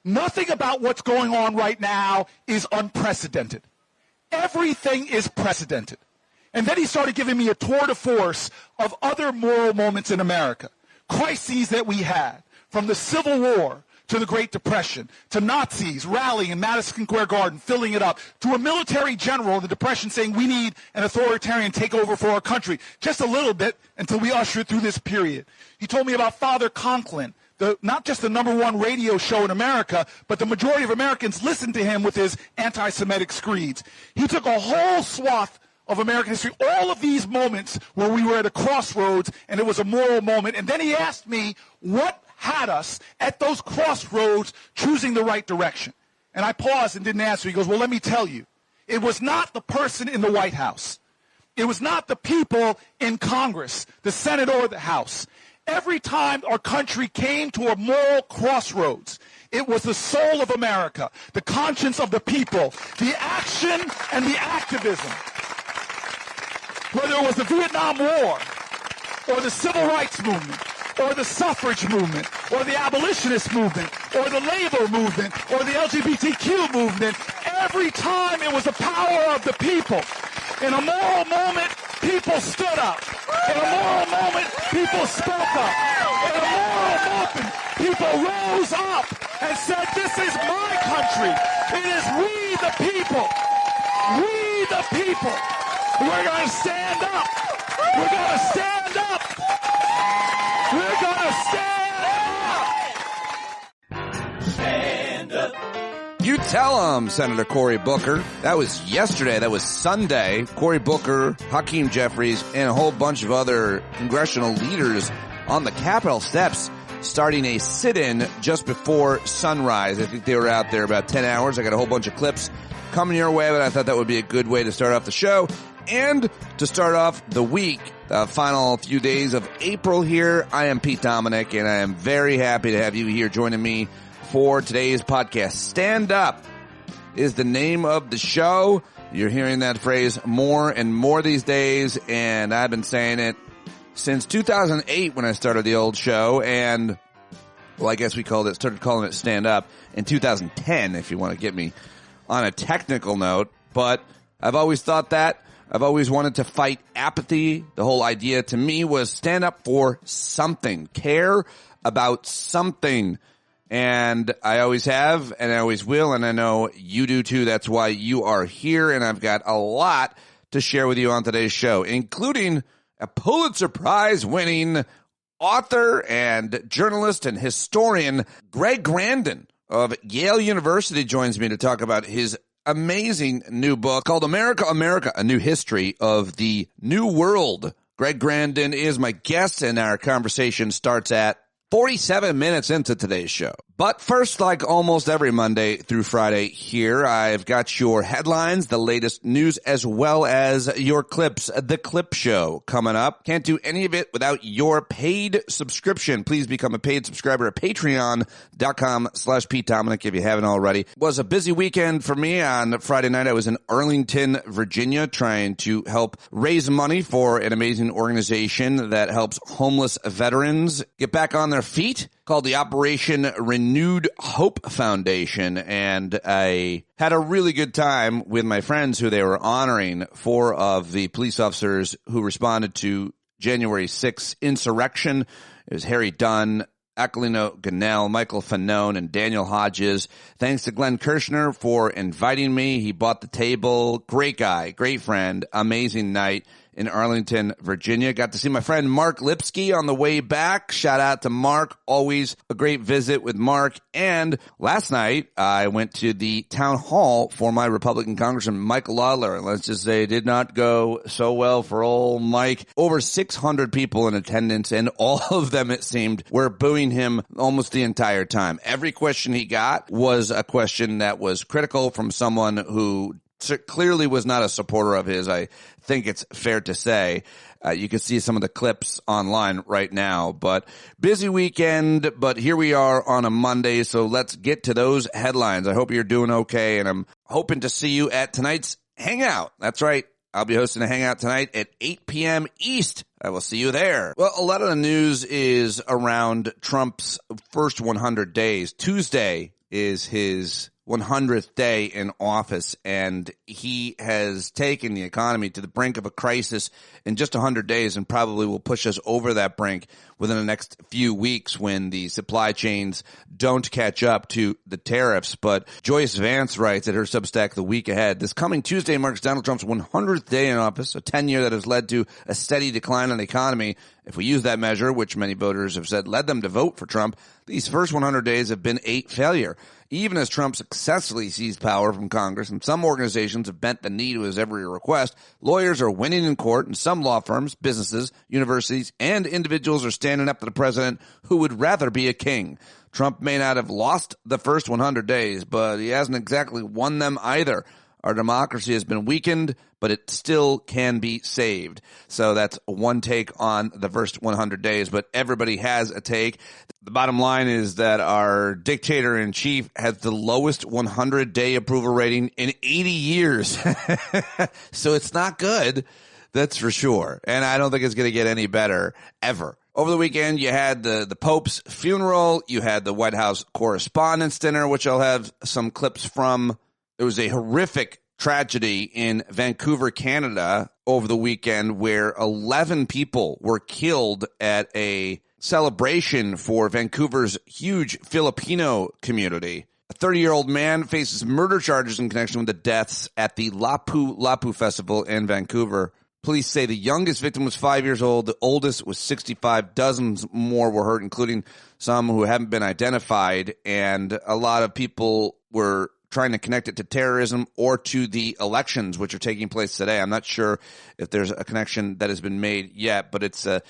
Nothing about what's going on right now is unprecedented. Everything is precedented. And then he started giving me a tour de force of other moral moments in America, crises that we had, from the Civil War to the Great Depression, to Nazis rallying in Madison Square Garden, filling it up, to a military general in the Depression saying we need an authoritarian takeover for our country, just a little bit until we usher through this period. He told me about Father Conklin, not just the #1 radio show in America, but the majority of Americans listened to him with his anti-Semitic screeds. He took a whole swath of American history, all of these moments where we were at a crossroads and it was a moral moment. And then he asked me what had us at those crossroads choosing the right direction. And I paused and didn't answer. He goes, well, let me tell you. It was not the person in the White House. It was not the people in Congress, the Senate or the House. Every time our country came to a moral crossroads, it was the soul of America, the conscience of the people, the action and the activism. Whether it was the Vietnam War or the Civil Rights Movement, or the suffrage movement, or the abolitionist movement, or the labor movement, or the LGBTQ movement. Every time it was the power of the people. In a moral moment, people stood up. In a moral moment, people spoke up. In a moral moment, people rose up and said, this is my country. It is we the people. We the people. We're going to stand up. We're going to stand up. We're gonna stand up. You tell him, Senator Cory Booker. That was yesterday. That was Sunday. Cory Booker, Hakeem Jeffries, and a whole bunch of other congressional leaders on the Capitol steps starting a sit-in just before sunrise. I think they were out there about 10 hours. I got a whole bunch of clips coming your way, but I thought that would be a good way to start off the show and to start off the week. The final few days of April here. I am Pete Dominick, and I am very happy to have you here joining me for today's podcast. Stand Up is the name of the show. You're hearing that phrase more and more these days, and I've been saying it since 2008 when I started the old show, and, well, I guess started calling it Stand Up in 2010, if you want to get me on a technical note, but I've always thought that. I've always wanted to fight apathy. The whole idea to me was stand up for something, care about something. And I always have, and I always will, and I know you do too. That's why you are here, and I've got a lot to share with you on today's show, including a Pulitzer Prize winning author and journalist and historian Greg Grandin of Yale University joins me to talk about his amazing new book called America, America, A New History of the New World. Greg Grandin is my guest, and our conversation starts at 47 minutes into today's show. But first, like almost every Monday through Friday here, I've got your headlines, the latest news, as well as your clips. The Clip Show coming up. Can't do any of it without your paid subscription. Please become a paid subscriber at patreon.com/Pete Dominick if you haven't already. It was a busy weekend for me. On Friday night, I was in Arlington, Virginia, trying to help raise money for an amazing organization that helps homeless veterans get back on their feet, called the Operation Renewed Hope Foundation, and I had a really good time with my friends who they were honoring. 4 of the police officers who responded to January 6th insurrection. It was Harry Dunn, Aquilino Ganell, Michael Fanone, and Daniel Hodges. Thanks to Glenn Kirshner for inviting me. He bought the table. Great guy, great friend, amazing night in Arlington, Virginia. Got to see my friend Mark Lipsky on the way back. Shout out to Mark. Always a great visit with Mark. And last night, I went to the town hall for my Republican Congressman Mike Lawler. And let's just say it did not go so well for old Mike. Over 600 people in attendance, and all of them, it seemed, were booing him almost the entire time. Every question he got was a question that was critical from someone who clearly was not a supporter of his. I think it's fair to say. You can see some of the clips online right now, but busy weekend, but here we are on a Monday, so let's get to those headlines. I hope you're doing okay, and I'm hoping to see you at tonight's Hangout. That's right. I'll be hosting a Hangout tonight at 8 p.m. East. I will see you there. Well, a lot of the news is around Trump's first 100 days. Tuesday, is his 100th day in office, and he has taken the economy to the brink of a crisis in just 100 days and probably will push us over that brink within the next few weeks when the supply chains don't catch up to the tariffs. But Joyce Vance writes at her Substack The Week Ahead, this coming Tuesday marks Donald Trump's 100th day in office, a tenure that has led to a steady decline in the economy. If we use that measure, which many voters have said led them to vote for Trump, these first 100 days have been a failure. Even as Trump successfully seized power from Congress and some organizations have bent the knee to his every request, lawyers are winning in court and some law firms, businesses, universities, and individuals are standing up to the president who would rather be a king. Trump may not have lost the first 100 days, but he hasn't exactly won them either. Our democracy has been weakened, but it still can be saved. So that's one take on the first 100 days, but everybody has a take. The bottom line is that our dictator-in-chief has the lowest 100-day approval rating in 80 years. So it's not good, that's for sure. And I don't think it's going to get any better ever. Over the weekend, you had the Pope's funeral. You had the White House Correspondents' Dinner, which I'll have some clips from. There was a horrific tragedy in Vancouver, Canada over the weekend where 11 people were killed at a celebration for Vancouver's huge Filipino community. A 30-year-old man faces murder charges in connection with the deaths at the Lapu Lapu Festival in Vancouver. Police say the youngest victim was 5 years old. The oldest was 65. Dozens more were hurt, including some who haven't been identified. And a lot of people were trying to connect it to terrorism or to the elections, which are taking place today. I'm not sure if there's a connection that has been made yet, but it's a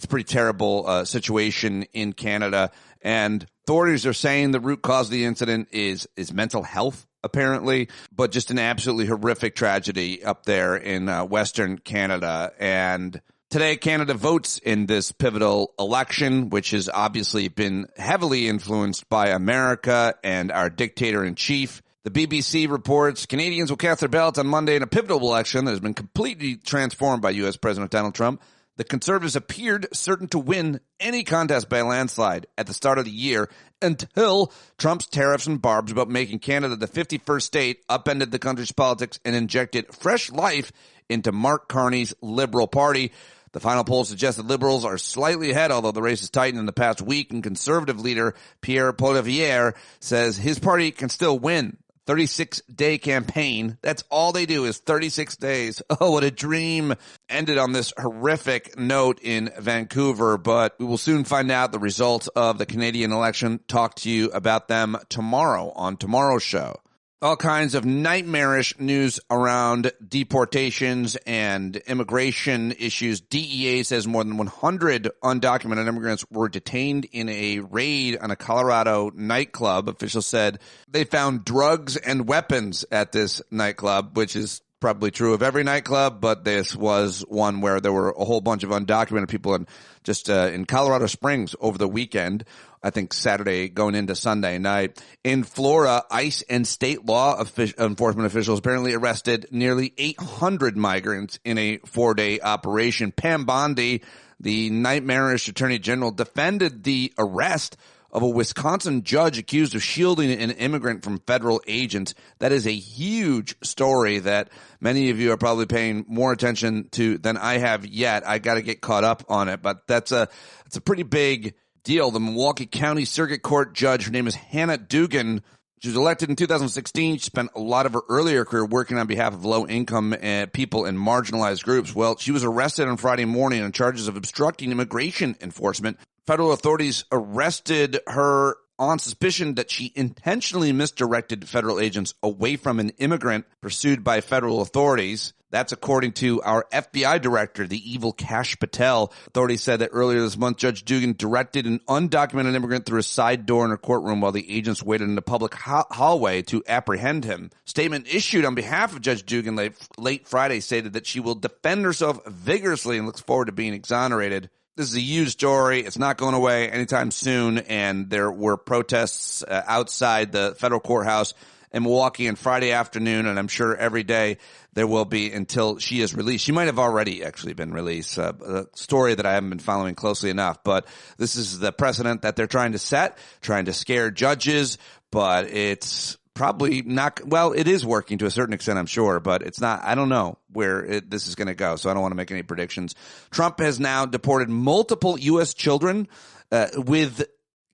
pretty terrible situation in Canada. And authorities are saying the root cause of the incident is mental health, apparently, but just an absolutely horrific tragedy up there in Western Canada. And today, Canada votes in this pivotal election, which has obviously been heavily influenced by America and our dictator-in-chief. The BBC reports Canadians will cast their ballots on Monday in a pivotal election that has been completely transformed by U.S. President Donald Trump. The Conservatives appeared certain to win any contest by a landslide at the start of the year until Trump's tariffs and barbs about making Canada the 51st state upended the country's politics and injected fresh life into Mark Carney's Liberal Party. The final polls suggest that Liberals are slightly ahead, although the race has tightened in the past week, and Conservative leader Pierre Poilievre says his party can still win. 36-day campaign. That's all they do is 36 days. Oh, what a dream. Ended on this horrific note in Vancouver, but we will soon find out the results of the Canadian election. Talk to you about them tomorrow on tomorrow's show. All kinds of nightmarish news around deportations and immigration issues. DEA says more than 100 undocumented immigrants were detained in a raid on a Colorado nightclub. Officials said they found drugs and weapons at this nightclub, which is probably true of every nightclub, but this was one where there were a whole bunch of undocumented people in Colorado Springs over the weekend. I think Saturday going into Sunday night. In Florida, ICE and state law enforcement officials apparently arrested nearly 800 migrants in a 4-day operation. Pam Bondi, the nightmarish attorney general, defended the arrest of a Wisconsin judge accused of shielding an immigrant from federal agents. That is a huge story that many of you are probably paying more attention to than I have yet. I got to get caught up on it, but it's a pretty big deal. The Milwaukee County Circuit Court judge, her name is Hannah Dugan. She was elected in 2016. She spent a lot of her earlier career working on behalf of low-income people and marginalized groups. Well, she was arrested on Friday morning on charges of obstructing immigration enforcement. Federal authorities arrested her on suspicion that she intentionally misdirected federal agents away from an immigrant pursued by federal authorities. That's according to our FBI director, the evil Kash Patel. Authorities said that earlier this month, Judge Dugan directed an undocumented immigrant through a side door in her courtroom while the agents waited in the public hallway to apprehend him. Statement issued on behalf of Judge Dugan late Friday stated that she will defend herself vigorously and looks forward to being exonerated. This is a huge story. It's not going away anytime soon, and there were protests outside the federal courthouse in Milwaukee on Friday afternoon, and I'm sure every day there will be until she is released. She might have already actually been released, a story that I haven't been following closely enough, but this is the precedent that they're trying to set, trying to scare judges, but it's probably not. Well, it is working to a certain extent, I'm sure, but it's not. I don't know where this is going to go, so I don't want to make any predictions. Trump has now deported multiple U.S. children with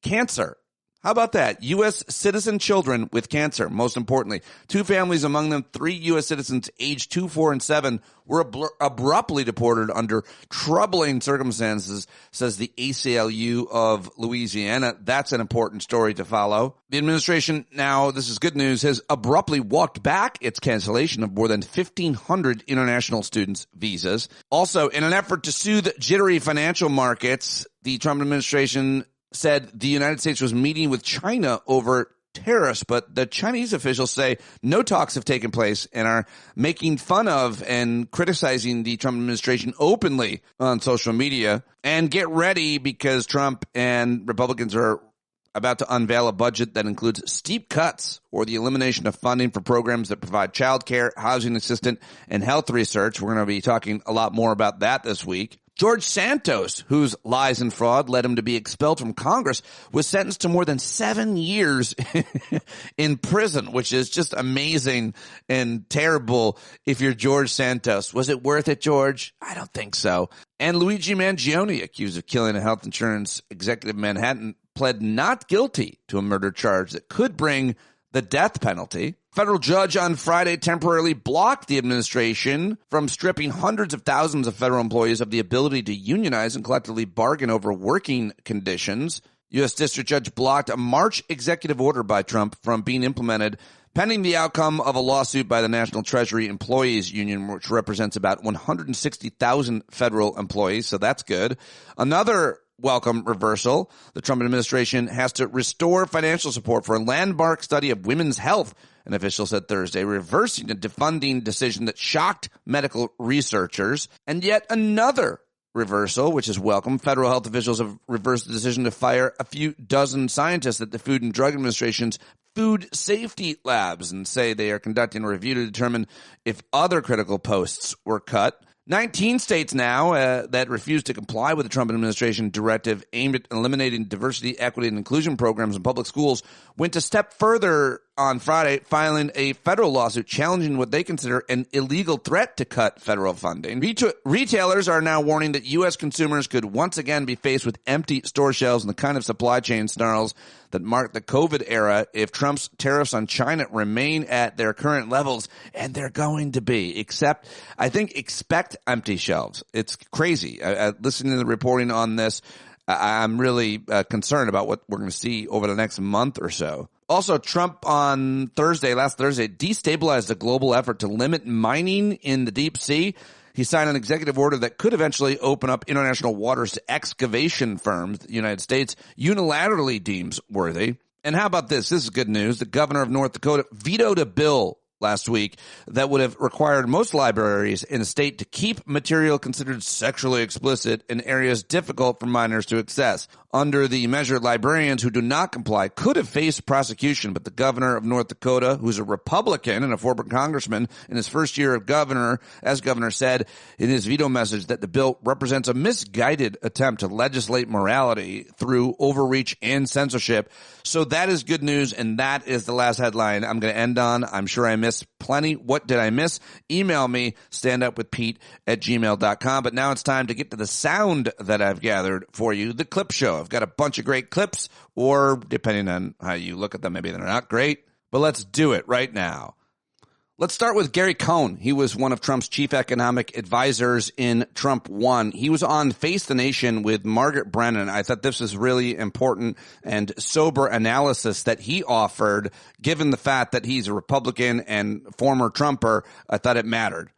cancer. How about that? U.S. citizen children with cancer, most importantly. 2 families, among them 3 U.S. citizens aged 2, 4, and 7, were abruptly deported under troubling circumstances, says the ACLU of Louisiana. That's an important story to follow. The administration now, this is good news, has abruptly walked back its cancellation of more than 1,500 international students' visas. Also, in an effort to soothe jittery financial markets, the Trump administration said the United States was meeting with China over tariffs, but the Chinese officials say no talks have taken place and are making fun of and criticizing the Trump administration openly on social media. And get ready, because Trump and Republicans are about to unveil a budget that includes steep cuts or the elimination of funding for programs that provide child care, housing assistance, and health research. We're going to be talking a lot more about that this week. George Santos, whose lies and fraud led him to be expelled from Congress, was sentenced to more than 7 years in prison, which is just amazing and terrible if you're George Santos. Was it worth it, George? I don't think so. And Luigi Mangione, accused of killing a health insurance executive in Manhattan, pled not guilty to a murder charge that could bring the death penalty. Federal judge on Friday temporarily blocked the administration from stripping hundreds of thousands of federal employees of the ability to unionize and collectively bargain over working conditions. U.S. District Judge blocked a March executive order by Trump from being implemented pending the outcome of a lawsuit by the National Treasury Employees Union, which represents about 160,000 federal employees, so that's good. Another welcome reversal. The Trump administration has to restore financial support for a landmark study of women's health, an official said Thursday, reversing a defunding decision that shocked medical researchers. And yet another reversal, which is welcome. Federal health officials have reversed the decision to fire a few dozen scientists at the Food and Drug Administration's food safety labs and say they are conducting a review to determine if other critical posts were cut. 19 states now that refuse to comply with the Trump administration directive aimed at eliminating diversity, equity, and inclusion programs in public schools went a step further on Friday, filing a federal lawsuit challenging what they consider an illegal threat to cut federal funding. Retailers are now warning that U.S. consumers could once again be faced with empty store shelves and the kind of supply chain snarls that marked the COVID era if Trump's tariffs on China remain at their current levels, and they're going to be. Expect empty shelves. It's crazy. Listening to the reporting on this, I'm really concerned about what we're going to see over the next month or so. Also, Trump on last Thursday, destabilized a global effort to limit mining in the deep sea. He signed an executive order that could eventually open up international waters to excavation firms the United States unilaterally deems worthy. And how about this? This is good news. The governor of North Dakota vetoed a bill last week that would have required most libraries in the state to keep material considered sexually explicit in areas difficult for minors to access. Under the measure, librarians who do not comply could have faced prosecution, but the governor of North Dakota, who's a Republican and a former congressman in his first year of governor, said in his veto message that the bill represents a misguided attempt to legislate morality through overreach and censorship. So that is good news, and that is the last headline I'm going to end on. I'm sure I missed plenty. What did I miss? Email me, standupwithpete@gmail.com. But now it's time to get to the sound that I've gathered for you, the clip show. I've got a bunch of great clips, or depending on how you look at them, maybe they're not great, but let's do it right now. Let's start with Gary Cohn. He was one of Trump's chief economic advisors in Trump 1. He was on Face the Nation with Margaret Brennan. I thought this was really important and sober analysis that he offered, given the fact that he's a Republican and former Trumper. I thought it mattered.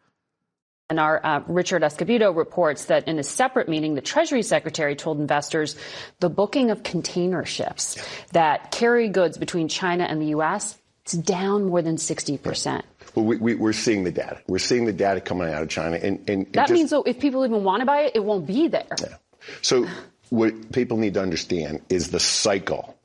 And our Richard Escobedo reports that in a separate meeting, the Treasury Secretary told investors the booking of container ships that carry goods between China and the U.S., it's down more than 60%. Well, we're seeing the data. We're seeing the data coming out of China. And that means, though, if people even want to buy it, it won't be there. Yeah. So what people need to understand is the cycle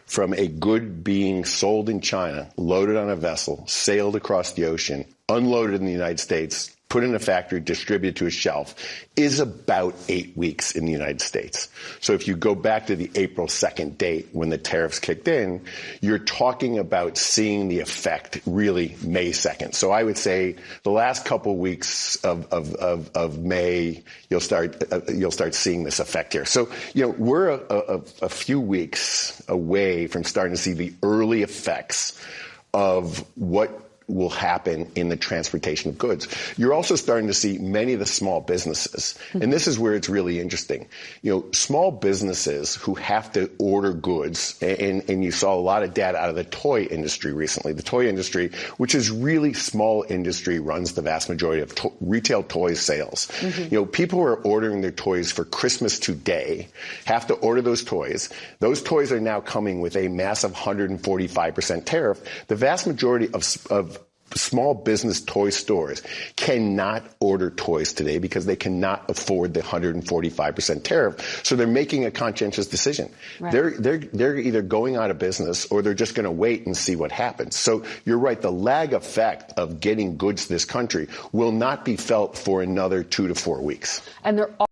from a good being sold in China, loaded on a vessel, sailed across the ocean, unloaded in the United States, put in a factory, distributed to a shelf, is about 8 weeks in the United States. So if you go back to the April 2nd date when the tariffs kicked in, you're talking about seeing the effect really May 2nd. So I would say the last couple weeks of May, you'll start seeing this effect here. So, we're a few weeks away from starting to see the early effects of what will happen in the transportation of goods. You're also starting to see many of the small businesses, and this is where it's really interesting. Small businesses who have to order goods, and you saw a lot of data out of the toy industry recently. The toy industry, which is really small industry, runs the vast majority of retail toy sales. People who are ordering their toys for Christmas today have to order those toys. Those toys are now coming with a massive 145% tariff. The vast majority of small business toy stores cannot order toys today because they cannot afford the 145% tariff. So they're making a conscientious decision. Right. They're either going out of business or they're just going to wait and see what happens. So you're right. The lag effect of getting goods to this country will not be felt for another 2 to 4 weeks. And they're all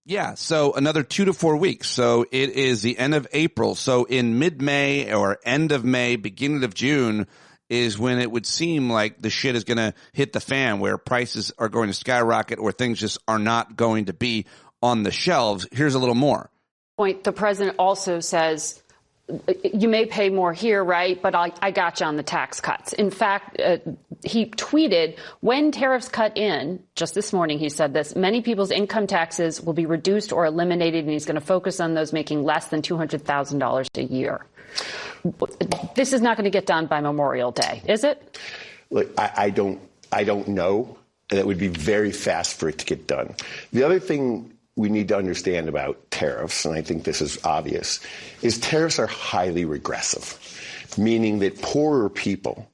Yeah, so another 2 to 4 weeks. So it is the end of April. So in mid-May or end of May, beginning of June is when it would seem like the shit is going to hit the fan, where prices are going to skyrocket or things just are not going to be on the shelves. Here's a little more. The president also says, you may pay more here, right? But I got you on the tax cuts. In fact, he tweeted, when tariffs cut in, just this morning he said this, many people's income taxes will be reduced or eliminated, and he's going to focus on those making less than $200,000 a year. This is not going to get done by Memorial Day, is it? Look, I don't know. And it would be very fast for it to get done. The other thing we need to understand about tariffs, and I think this is obvious, is tariffs are highly regressive, meaning that poorer people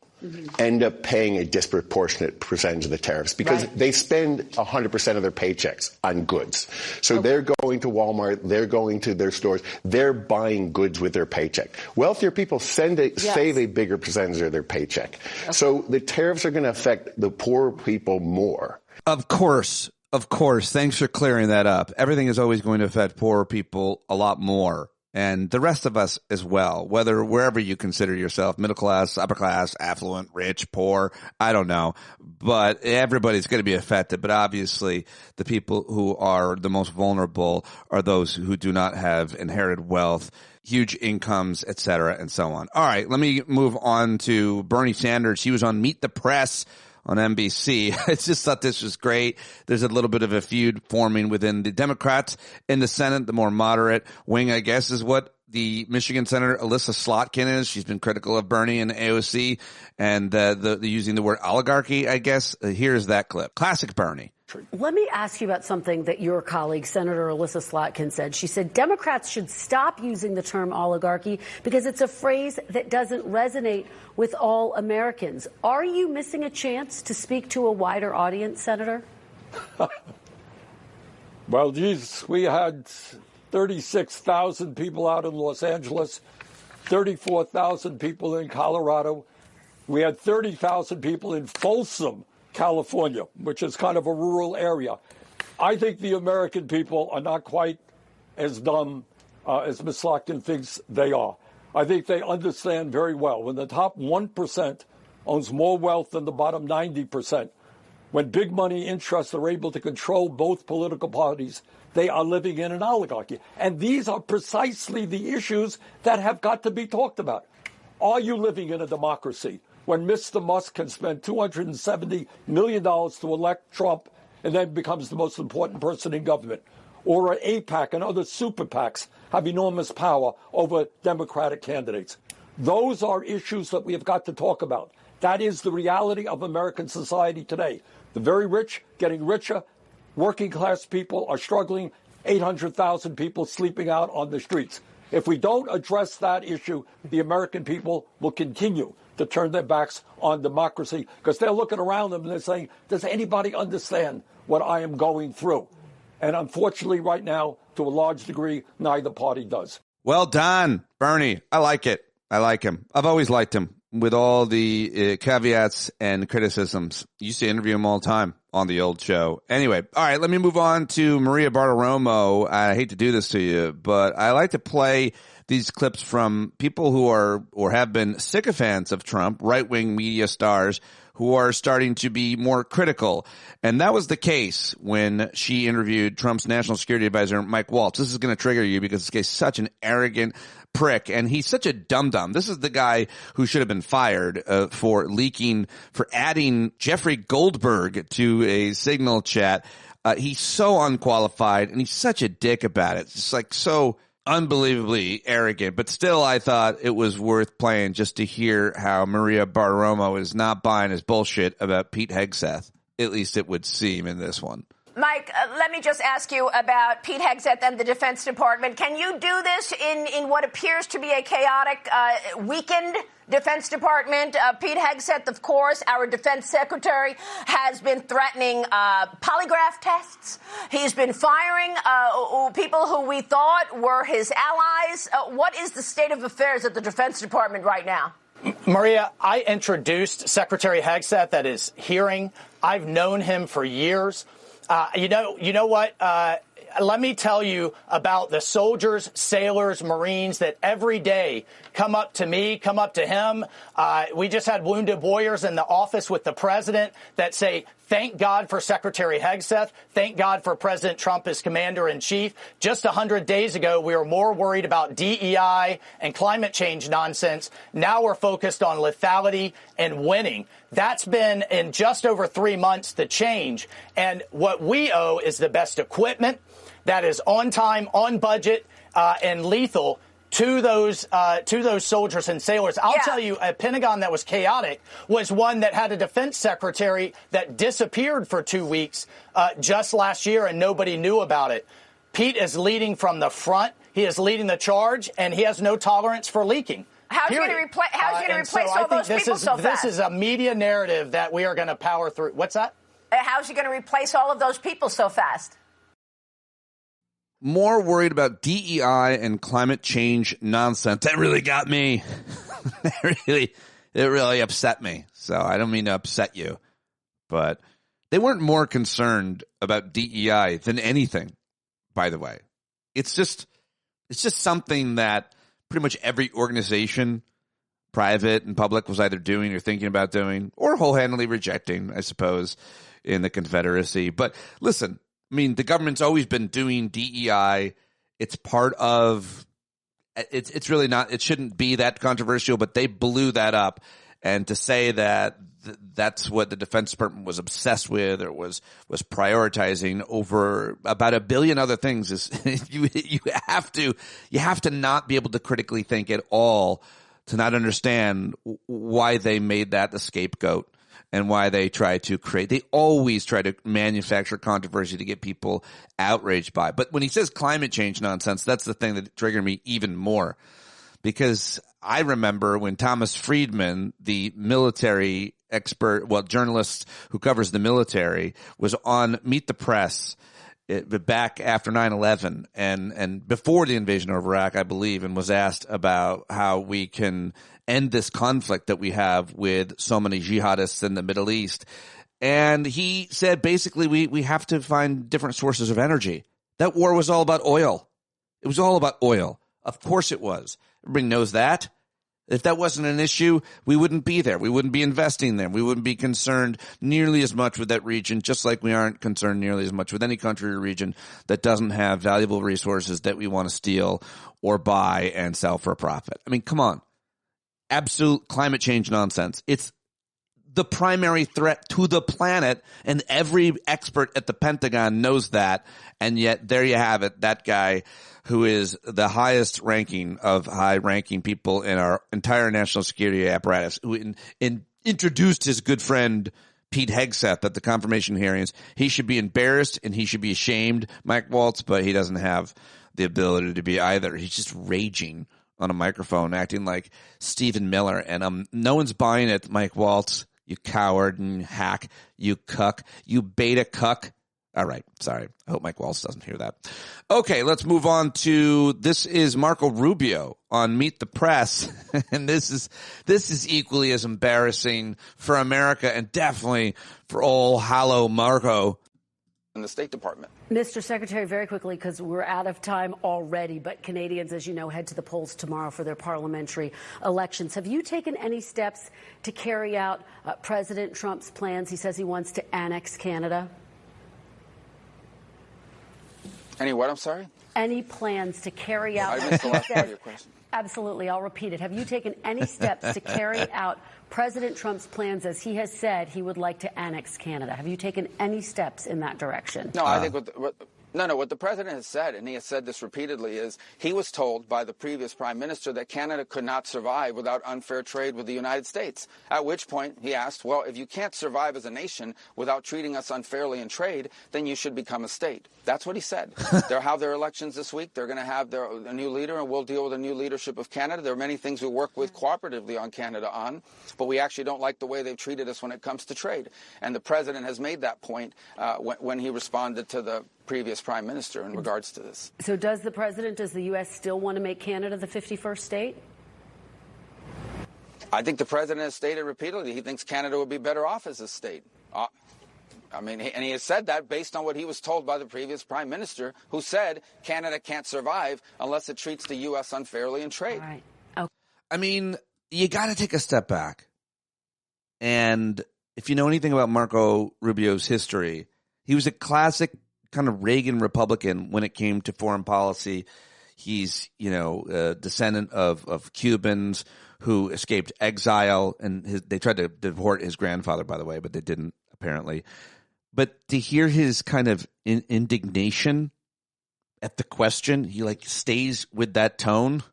end up paying a disproportionate percentage of the tariffs because they spend 100% of their paychecks on goods. So they're going to Walmart, they're going to their stores, they're buying goods with their paycheck. Wealthier people save a bigger percentage of their paycheck. So the tariffs are going to affect the poorer people more. Of course. Thanks for clearing that up. Everything is always going to affect poorer people a lot more, and the rest of us as well, wherever you consider yourself, middle class, upper class, affluent, rich, poor, I don't know. But everybody's going to be affected. But obviously, the people who are the most vulnerable are those who do not have inherited wealth, huge incomes, et cetera, and so on. All right, let me move on to Bernie Sanders. He was on Meet the Press on NBC. I just thought this was great. There's a little bit of a feud forming within the Democrats in the Senate. The more moderate wing, I guess, is what the Michigan Senator Alyssa Slotkin is. She's been critical of Bernie and AOC and the using the word oligarchy, I guess. Here's that clip. Classic Bernie. Let me ask you about something that your colleague, Senator Alyssa Slotkin, said. She said Democrats should stop using the term oligarchy because it's a phrase that doesn't resonate with all Americans. Are you missing a chance to speak to a wider audience, Senator? Well, geez, we had 36,000 people out in Los Angeles, 34,000 people in Colorado. We had 30,000 people in Folsom, California, which is kind of a rural area. I think the American people are not quite as dumb as Ms. Slotkin thinks they are. I think they understand very well. When the top 1% owns more wealth than the bottom 90%, when big money interests are able to control both political parties, they are living in an oligarchy. And these are precisely the issues that have got to be talked about. Are you living in a democracy when Mr. Musk can spend $270 million to elect Trump and then becomes the most important person in government? Or AIPAC and other super PACs have enormous power over Democratic candidates. Those are issues that we have got to talk about. That is the reality of American society today. The very rich getting richer, working class people are struggling, 800,000 people sleeping out on the streets. If we don't address that issue, the American people will continue to turn their backs on democracy because they're looking around them and they're saying, does anybody understand what I am going through? And unfortunately, right now, to a large degree, neither party does. Well done, Bernie. I like it. I like him. I've always liked him. with all the caveats and criticisms. You used to interview him all the time on the old show. Anyway, all right, let me move on to Maria Bartiromo. I hate to do this to you, but I like to play these clips from people who are or have been sycophants of Trump, right-wing media stars who are starting to be more critical. And that was the case when she interviewed Trump's national security advisor, Mike Waltz. This is going to trigger you because this guy's such an arrogant prick, and he's such a dum-dum. This is the guy who should have been fired for adding Jeffrey Goldberg to a Signal chat. He's so unqualified, and he's such a dick about it. It's just like so unbelievably arrogant, but still I thought it was worth playing just to hear how Maria Bartiromo is not buying his bullshit about Pete Hegseth. At least it would seem in this one. Mike, let me just ask you about Pete Hegseth and the Defense Department. Can you do this in what appears to be a chaotic, weakened Defense Department? Pete Hegseth, of course, our Defense Secretary, has been threatening polygraph tests. He's been firing people who we thought were his allies. What is the state of affairs at the Defense Department right now? Maria, I introduced Secretary Hegseth at his hearing. I've known him for years. You know what? Let me tell you about the soldiers, sailors, Marines that every day come up to me, come up to him. We just had wounded warriors in the office with the president that say, thank God for Secretary Hegseth. Thank God for President Trump as commander-in-chief. Just 100 days ago, we were more worried about DEI and climate change nonsense. Now we're focused on lethality and winning. That's been, in just over 3 months, the change. And what we owe is the best equipment that is on time, on budget, and lethal to those soldiers and sailors. I'll tell you, a Pentagon that was chaotic was one that had a defense secretary that disappeared for 2 weeks just last year, and nobody knew about it. Pete is leading from the front. He is leading the charge, and he has no tolerance for leaking. How's he going to replace all those people so fast? This is a media narrative that we are going to power through. What's that? How's he going to replace all of those people so fast? More worried about DEI and climate change nonsense. That really got me. It really upset me. So I don't mean to upset you, but they weren't more concerned about DEI than anything, by the way. It's just something that pretty much every organization, private and public, was either doing or thinking about doing or wholeheartedly rejecting, I suppose, in the Confederacy. But listen, I mean, the government's always been doing DEI. It's part of it's really not, it shouldn't be that controversial, but they blew that up. And to say that that's what the Defense Department was obsessed with or was prioritizing over about a billion other things is you have to not be able to critically think at all to not understand why they made that the scapegoat and why they always try to manufacture controversy to get people outraged by. But when he says climate change nonsense, that's the thing that triggered me even more. Because I remember when Thomas Friedman, the military expert, journalist who covers the military, was on Meet the Press back after 9/11 and before the invasion of Iraq, I believe, and was asked about how we can end this conflict that we have with so many jihadists in the Middle East. And he said, basically, we have to find different sources of energy. That war was all about oil. It was all about oil. Of course it was. Everybody knows that. If that wasn't an issue, we wouldn't be there. We wouldn't be investing there. We wouldn't be concerned nearly as much with that region, just like we aren't concerned nearly as much with any country or region that doesn't have valuable resources that we want to steal or buy and sell for a profit. I mean, come on. Absolute climate change nonsense. It's the primary threat to the planet, and every expert at the Pentagon knows that. And yet there you have it, that guy who is the highest ranking of high-ranking people in our entire national security apparatus, who introduced his good friend Pete Hegseth at the confirmation hearings. He should be embarrassed and he should be ashamed, Mike Waltz, but he doesn't have the ability to be either. He's just raging on a microphone, acting like Stephen Miller, and no one's buying it, Mike Waltz. You coward and hack, you cuck, you beta cuck. All right. Sorry. I hope Mike Waltz doesn't hear that. Okay, let's move on to, this is Marco Rubio on Meet the Press. And this is equally as embarrassing for America and definitely for old Hallo Marco in the State Department. Mr. Secretary, very quickly, because we're out of time already, but Canadians, as you know, head to the polls tomorrow for their parliamentary elections. Have you taken any steps to carry out President Trump's plans? He says he wants to annex Canada. Any what? I'm sorry? Any plans to carry out? I missed the last part of your question. Absolutely. I'll repeat it. Have you taken any steps to carry out President Trump's plans, as he has said he would like to annex Canada? Have you taken any steps in that direction? No, I think what the president has said, and he has said this repeatedly, is he was told by the previous prime minister that Canada could not survive without unfair trade with the United States. At which point he asked, well, if you can't survive as a nation without treating us unfairly in trade, then you should become a state. That's what he said. They'll have their elections this week. They're going to have a new leader, and we'll deal with a new leadership of Canada. There are many things we work with cooperatively on Canada on, but we actually don't like the way they've treated us when it comes to trade. And the president has made that point when he responded to the previous prime minister in regards to this. So does the U.S. still want to make Canada the 51st state? I think the president has stated repeatedly he thinks Canada would be better off as a state. And he has said that based on what he was told by the previous prime minister, who said Canada can't survive unless it treats the U.S. unfairly in trade. All right. Okay. I mean, you got to take a step back. And if you know anything about Marco Rubio's history, he was a classic kind of Reagan Republican when it came to foreign policy. He's, a descendant of Cubans who escaped exile, and they tried to deport his grandfather, by the way, but they didn't, apparently. But to hear his kind of indignation at the question, he stays with that tone.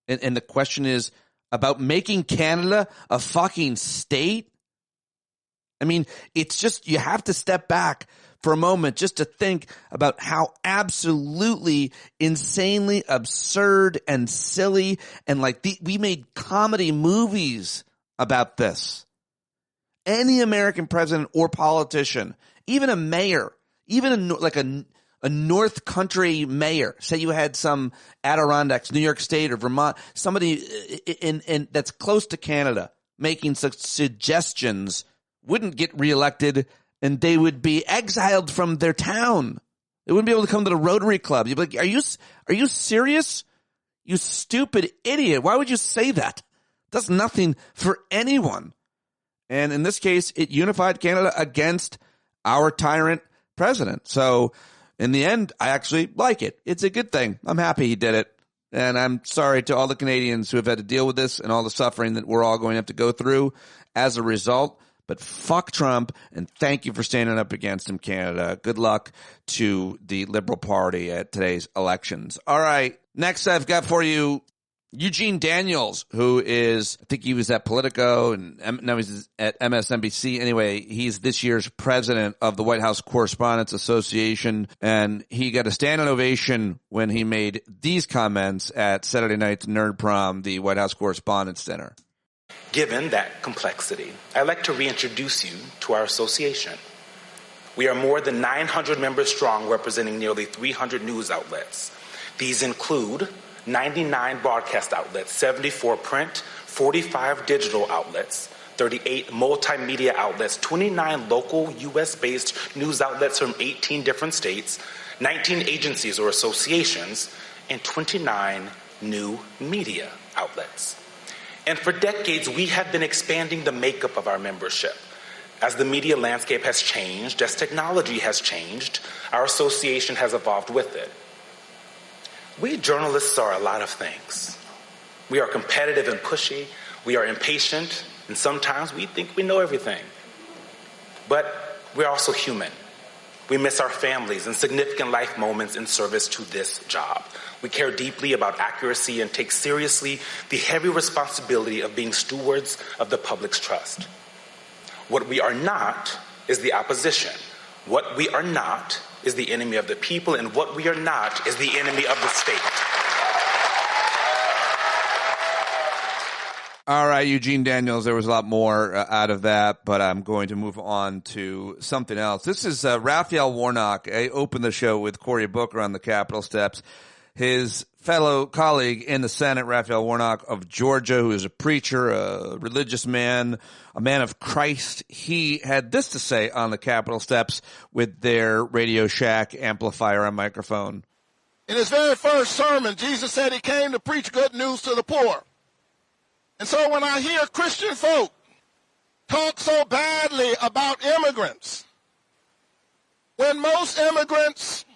And the question is about making Canada a fucking state. I mean, it's just, you have to step back for a moment just to think about how absolutely insanely absurd and silly and we made comedy movies about this. Any American president or politician, even a mayor, even a North Country mayor, say you had some Adirondacks, New York State or Vermont, somebody in that's close to Canada making such suggestions wouldn't get reelected, and they would be exiled from their town. They wouldn't be able to come to the Rotary Club. You'd be like, are you serious? You stupid idiot. Why would you say that? It does nothing for anyone. And in this case, it unified Canada against our tyrant president. So in the end, I actually like it. It's a good thing. I'm happy he did it. And I'm sorry to all the Canadians who have had to deal with this and all the suffering that we're all going to have to go through as a result. But fuck Trump, and thank you for standing up against him, Canada. Good luck to the Liberal Party at today's elections. All right, next I've got for you Eugene Daniels, who is, I think he was at Politico, and now he's at MSNBC. Anyway, he's this year's president of the White House Correspondents Association, and he got a standing ovation when he made these comments at Saturday night's Nerd Prom, the White House Correspondents' Dinner. Given that complexity, I'd like to reintroduce you to our association. We are more than 900 members strong, representing nearly 300 news outlets. These include 99 broadcast outlets, 74 print, 45 digital outlets, 38 multimedia outlets, 29 local U.S.-based news outlets from 18 different states, 19 agencies or associations, and 29 new media outlets. And for decades, we have been expanding the makeup of our membership. As the media landscape has changed, as technology has changed, our association has evolved with it. We journalists are a lot of things. We are competitive and pushy. We are impatient, and sometimes we think we know everything. But we're also human. We miss our families and significant life moments in service to this job. We care deeply about accuracy and take seriously the heavy responsibility of being stewards of the public's trust. What we are not is the opposition. What we are not is the enemy of the people, and what we are not is the enemy of the state. All right, Eugene Daniels, there was a lot more out of that, but I'm going to move on to something else. This is Raphael Warnock. I opened the show with Cory Booker on the Capitol steps. His fellow colleague in the Senate, Raphael Warnock of Georgia, who is a preacher, a religious man, a man of Christ, he had this to say on the Capitol steps with their Radio Shack amplifier and microphone. In his very first sermon, Jesus said he came to preach good news to the poor. And so when I hear Christian folk talk so badly about immigrants, when most immigrants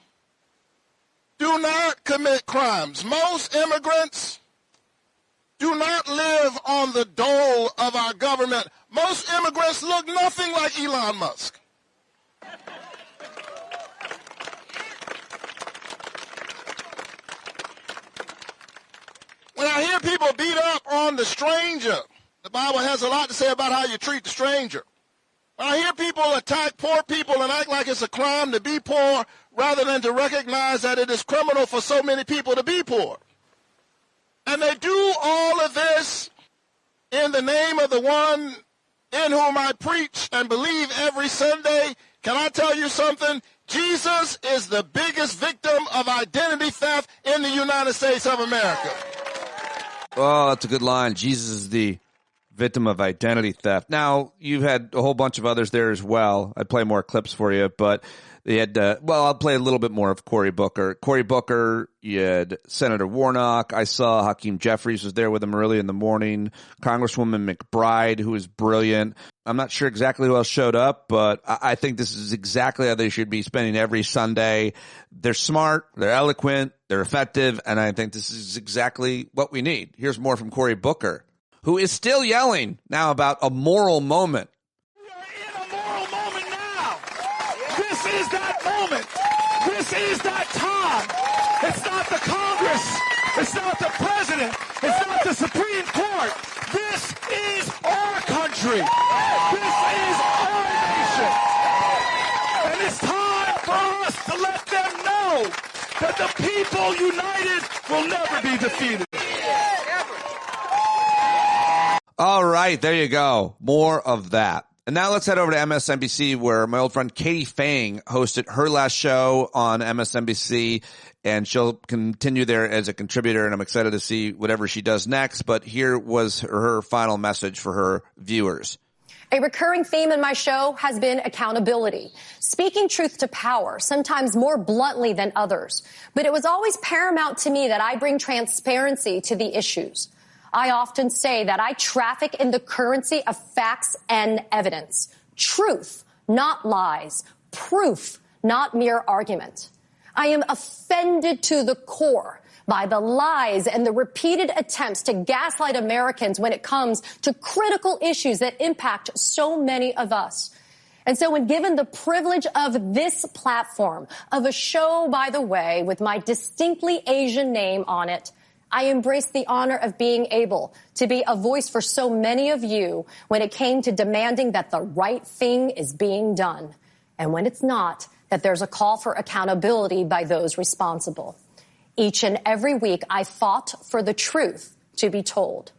do not commit crimes, most immigrants do not live on the dole of our government, most immigrants look nothing like Elon Musk. When I hear people beat up on the stranger, the Bible has a lot to say about how you treat the stranger. When I hear people attack poor people and act like it's a crime to be poor rather than to recognize that it is criminal for so many people to be poor. And they do all of this in the name of the one in whom I preach and believe every Sunday. Can I tell you something? Jesus is the biggest victim of identity theft in the United States of America. Oh, that's a good line. Jesus is the victim of identity theft. Now, you've had a whole bunch of others there as well. I'd play more clips for you, but they had, I'll play a little bit more of Cory Booker. Cory Booker, you had Senator Warnock. I saw Hakeem Jeffries was there with him early in the morning. Congresswoman McBride, who was brilliant. I'm not sure exactly who else showed up, but I think this is exactly how they should be spending every Sunday. They're smart, they're eloquent, they're effective, and I think this is exactly what we need. Here's more from Cory Booker, who is still yelling now about a moral moment. We are in a moral moment now. This is that moment. This is that time. It's not the Congress. It's not the president. It's not the Supreme Court. This is our country. This is our nation. And it's time for us to let them know that the people united will never be defeated. All right, there you go. More of that. And now let's head over to MSNBC, where my old friend Katie Fang hosted her last show on MSNBC, and she'll continue there as a contributor, and I'm excited to see whatever she does next. But here was her final message for her viewers. A recurring theme in my show has been accountability, speaking truth to power, sometimes more bluntly than others. But it was always paramount to me that I bring transparency to the issues. I often say that I traffic in the currency of facts and evidence. Truth, not lies. Proof, not mere argument. I am offended to the core by the lies and the repeated attempts to gaslight Americans when it comes to critical issues that impact so many of us. And so when given the privilege of this platform, of a show, by the way, with my distinctly Asian name on it, I embraced the honor of being able to be a voice for so many of you when it came to demanding that the right thing is being done. And when it's not, that there's a call for accountability by those responsible. Each and every week, I fought for the truth to be told.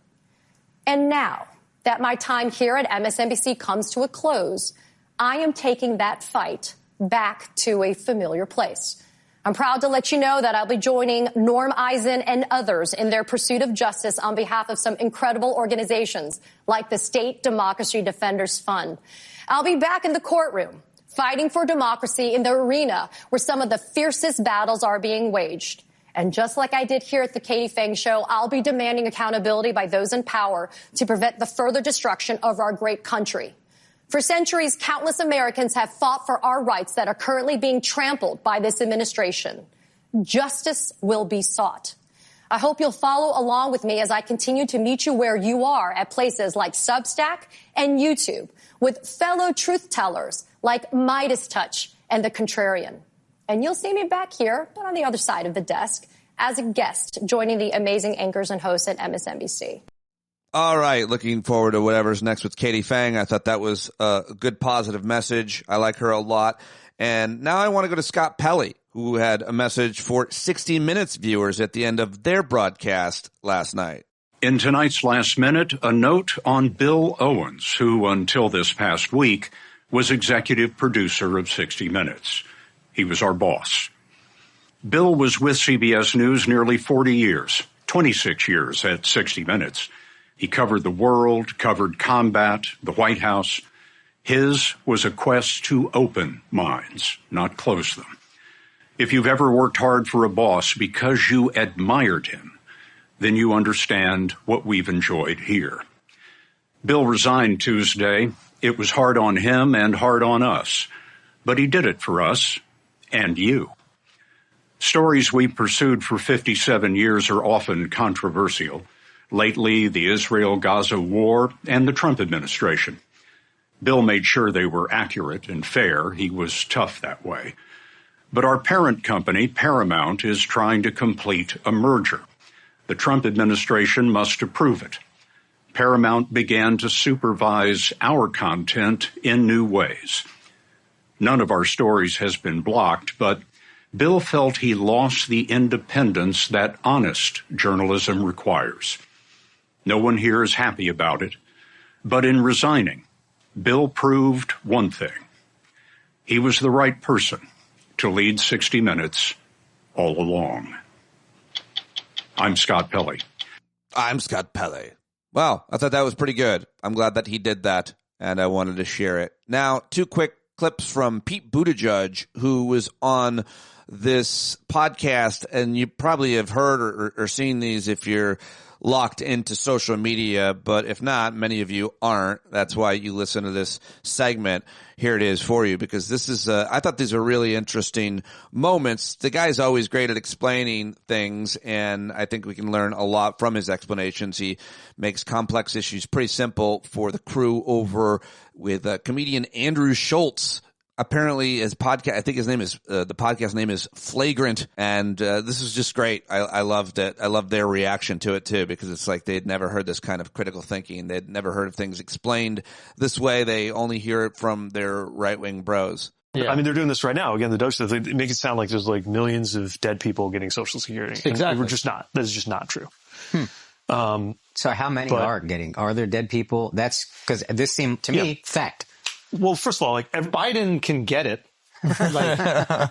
And now that my time here at MSNBC comes to a close, I am taking that fight back to a familiar place. I'm proud to let you know that I'll be joining Norm Eisen and others in their pursuit of justice on behalf of some incredible organizations like the State Democracy Defenders Fund. I'll be back in the courtroom, fighting for democracy in the arena where some of the fiercest battles are being waged. And just like I did here at the Katie Fang Show, I'll be demanding accountability by those in power to prevent the further destruction of our great country. For centuries, countless Americans have fought for our rights that are currently being trampled by this administration. Justice will be sought. I hope you'll follow along with me as I continue to meet you where you are at places like Substack and YouTube with fellow truth tellers like Midas Touch and The Contrarian. And you'll see me back here, but on the other side of the desk, as a guest joining the amazing anchors and hosts at MSNBC. All right, looking forward to whatever's next with Katie Fang. I thought that was a good, positive message. I like her a lot. And now I want to go to Scott Pelley, who had a message for 60 Minutes viewers at the end of their broadcast last night. In tonight's Last Minute, a note on Bill Owens, who until this past week was executive producer of 60 Minutes. He was our boss. Bill was with CBS News nearly 40 years, 26 years at 60 Minutes. He covered the world, covered combat, the White House. His was a quest to open minds, not close them. If you've ever worked hard for a boss because you admired him, then you understand what we've enjoyed here. Bill resigned Tuesday. It was hard on him and hard on us, but he did it for us and you. Stories we pursued for 57 years are often controversial. Lately, the Israel-Gaza war and the Trump administration. Bill made sure they were accurate and fair. He was tough that way. But our parent company, Paramount, is trying to complete a merger. The Trump administration must approve it. Paramount began to supervise our content in new ways. None of our stories has been blocked, but Bill felt he lost the independence that honest journalism requires. No one here is happy about it, but in resigning, Bill proved one thing. He was the right person to lead 60 Minutes all along. I'm Scott Pelley. I'm Scott Pelley. Wow, I thought that was pretty good. I'm glad that he did that, and I wanted to share it. Now, two quick clips from Pete Buttigieg, who was on this podcast, and you probably have heard or seen these if you're locked into social media, but if not, many of you aren't. That's why you listen to this segment. Here it is for you, because this is, I thought these are really interesting moments. The guy's always great at explaining things, and I think we can learn a lot from his explanations. He makes complex issues pretty simple for the crew over with comedian Andrew Schultz. Apparently, his podcast, I think his name is, the podcast name is Flagrant, and this is just great. I loved it. I loved their reaction to it, too, because it's like they'd never heard this kind of critical thinking. They'd never heard of things explained this way. They only hear it from their right-wing bros. Yeah. I mean, they're doing this right now. Again, the Doge stuff, they make it sound like there's like millions of dead people getting Social Security. Exactly. And we're just not. That is just not true. So how many are there dead people? That's because this seemed to me fact. Well, first of all, like Biden can get it. Look, I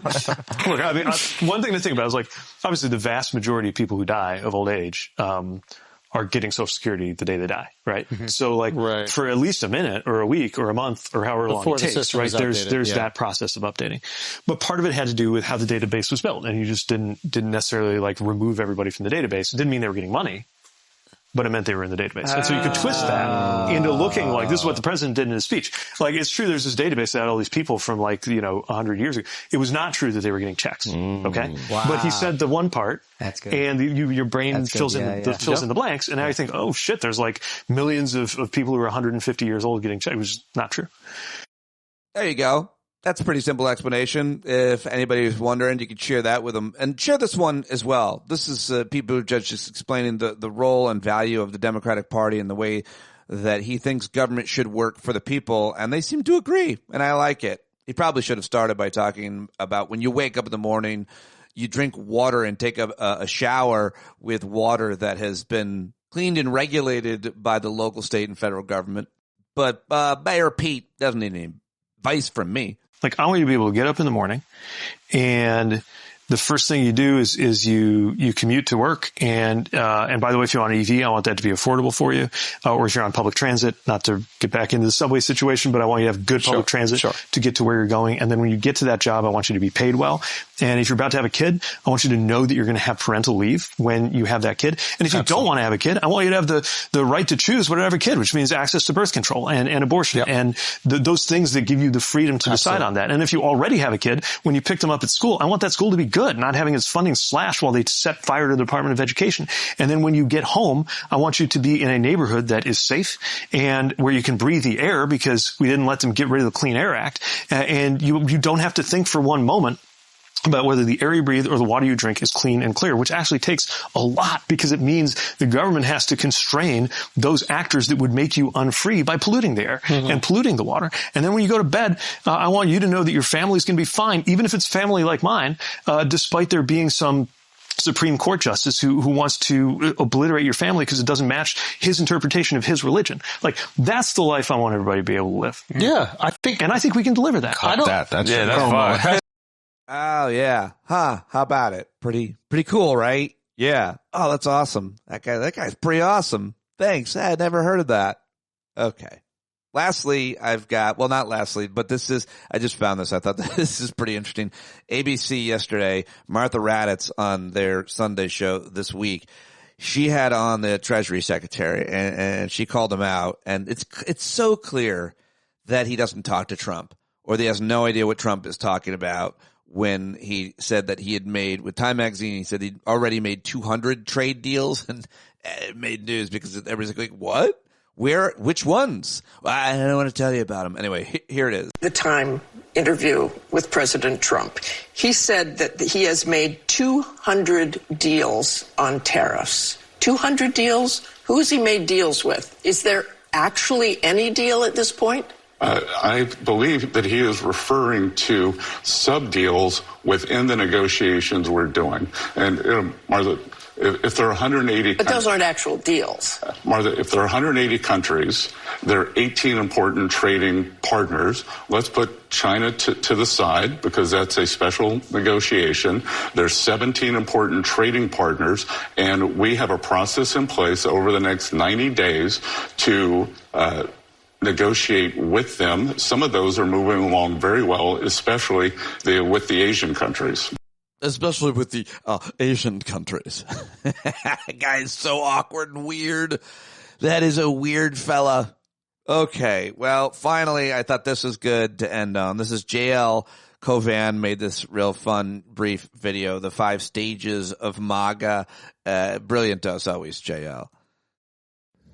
mean, one thing to think about is like, obviously the vast majority of people who die of old age, are getting Social Security the day they die, right? Mm-hmm. So like for at least a minute or a week or a month or however long it takes, right? There's that process of updating. But part of it had to do with how the database was built. And you just didn't necessarily like remove everybody from the database. It didn't mean they were getting money, but it meant they were in the database. And so you could twist that into looking like this is what the president did in his speech. Like, it's true there's this database that had all these people from like, 100 years ago. It was not true that they were getting checks. Okay. Wow. But he said the one part. That's good. And your brain fills in the blanks. And now you think, oh shit, there's like millions of people who are 150 years old getting checks, which is not true. There you go. That's a pretty simple explanation. If anybody's wondering, you can share that with them. And share this one as well. This is Pete Buttigieg just explaining the role and value of the Democratic Party and the way that he thinks government should work for the people. And they seem to agree, and I like it. He probably should have started by talking about when you wake up in the morning, you drink water and take a shower with water that has been cleaned and regulated by the local, state, and federal government. But Mayor Pete doesn't need any advice from me. Like, I want you to be able to get up in the morning, and the first thing you do is you commute to work. And by the way, if you're on an EV, I want that to be affordable for you. Or if you're on public transit, not to get back into the subway situation, but I want you to have good public transit to get to where you're going. And then when you get to that job, I want you to be paid well. And if you're about to have a kid, I want you to know that you're going to have parental leave when you have that kid. And if you don't want to have a kid, I want you to have the right to choose whether to have a kid, which means access to birth control and abortion and those things that give you the freedom to decide on that. And if you already have a kid, when you pick them up at school, I want that school to be good, not having its funding slashed while they set fire to the Department of Education. And then when you get home, I want you to be in a neighborhood that is safe and where you can breathe the air, because we didn't let them get rid of the Clean Air Act. And you don't have to think for one moment about whether the air you breathe or the water you drink is clean and clear, which actually takes a lot, because it means the government has to constrain those actors that would make you unfree by polluting the air and polluting the water. And then when you go to bed, I want you to know that your family's going to be fine, even if it's family like mine, despite there being some Supreme Court justice who wants to obliterate your family because it doesn't match his interpretation of his religion. Like, that's the life I want everybody to be able to live. Yeah, I think we can deliver that. That's fine. Oh yeah. Huh. How about it? Pretty cool, right? Yeah. Oh, that's awesome. That guy's pretty awesome. Thanks. I had never heard of that. Okay. Lastly, I've got, well, not lastly, but I just found this. I thought this is pretty interesting. ABC yesterday, Martha Raddatz on their Sunday show this week, she had on the Treasury Secretary and she called him out. And it's so clear that he doesn't talk to Trump, or that he has no idea what Trump is talking about when he said that he had made, with Time Magazine, he said he'd already made 200 trade deals, and it made news because everybody's like, what? Where? Which ones? I don't want to tell you about them. Anyway, here it is. The Time interview with President Trump. He said that he has made 200 deals on tariffs. 200 deals? Who has he made deals with? Is there actually any deal at this point? I believe that he is referring to sub-deals within the negotiations we're doing. And, Martha, if there are 180... But those aren't actual deals. Martha, if there are 180 countries, there are 18 important trading partners. Let's put China to the side because that's a special negotiation. There's 17 important trading partners, and we have a process in place over the next 90 days to... negotiate with them. Some of those are moving along very well, especially with the Asian countries. Especially with the Asian countries. Guy is so awkward and weird. That is a weird fella. Okay, well, finally, I thought this was good to end on. This is JL Covan made this real fun, brief video, the 5 stages of MAGA. Brilliant as always, JL.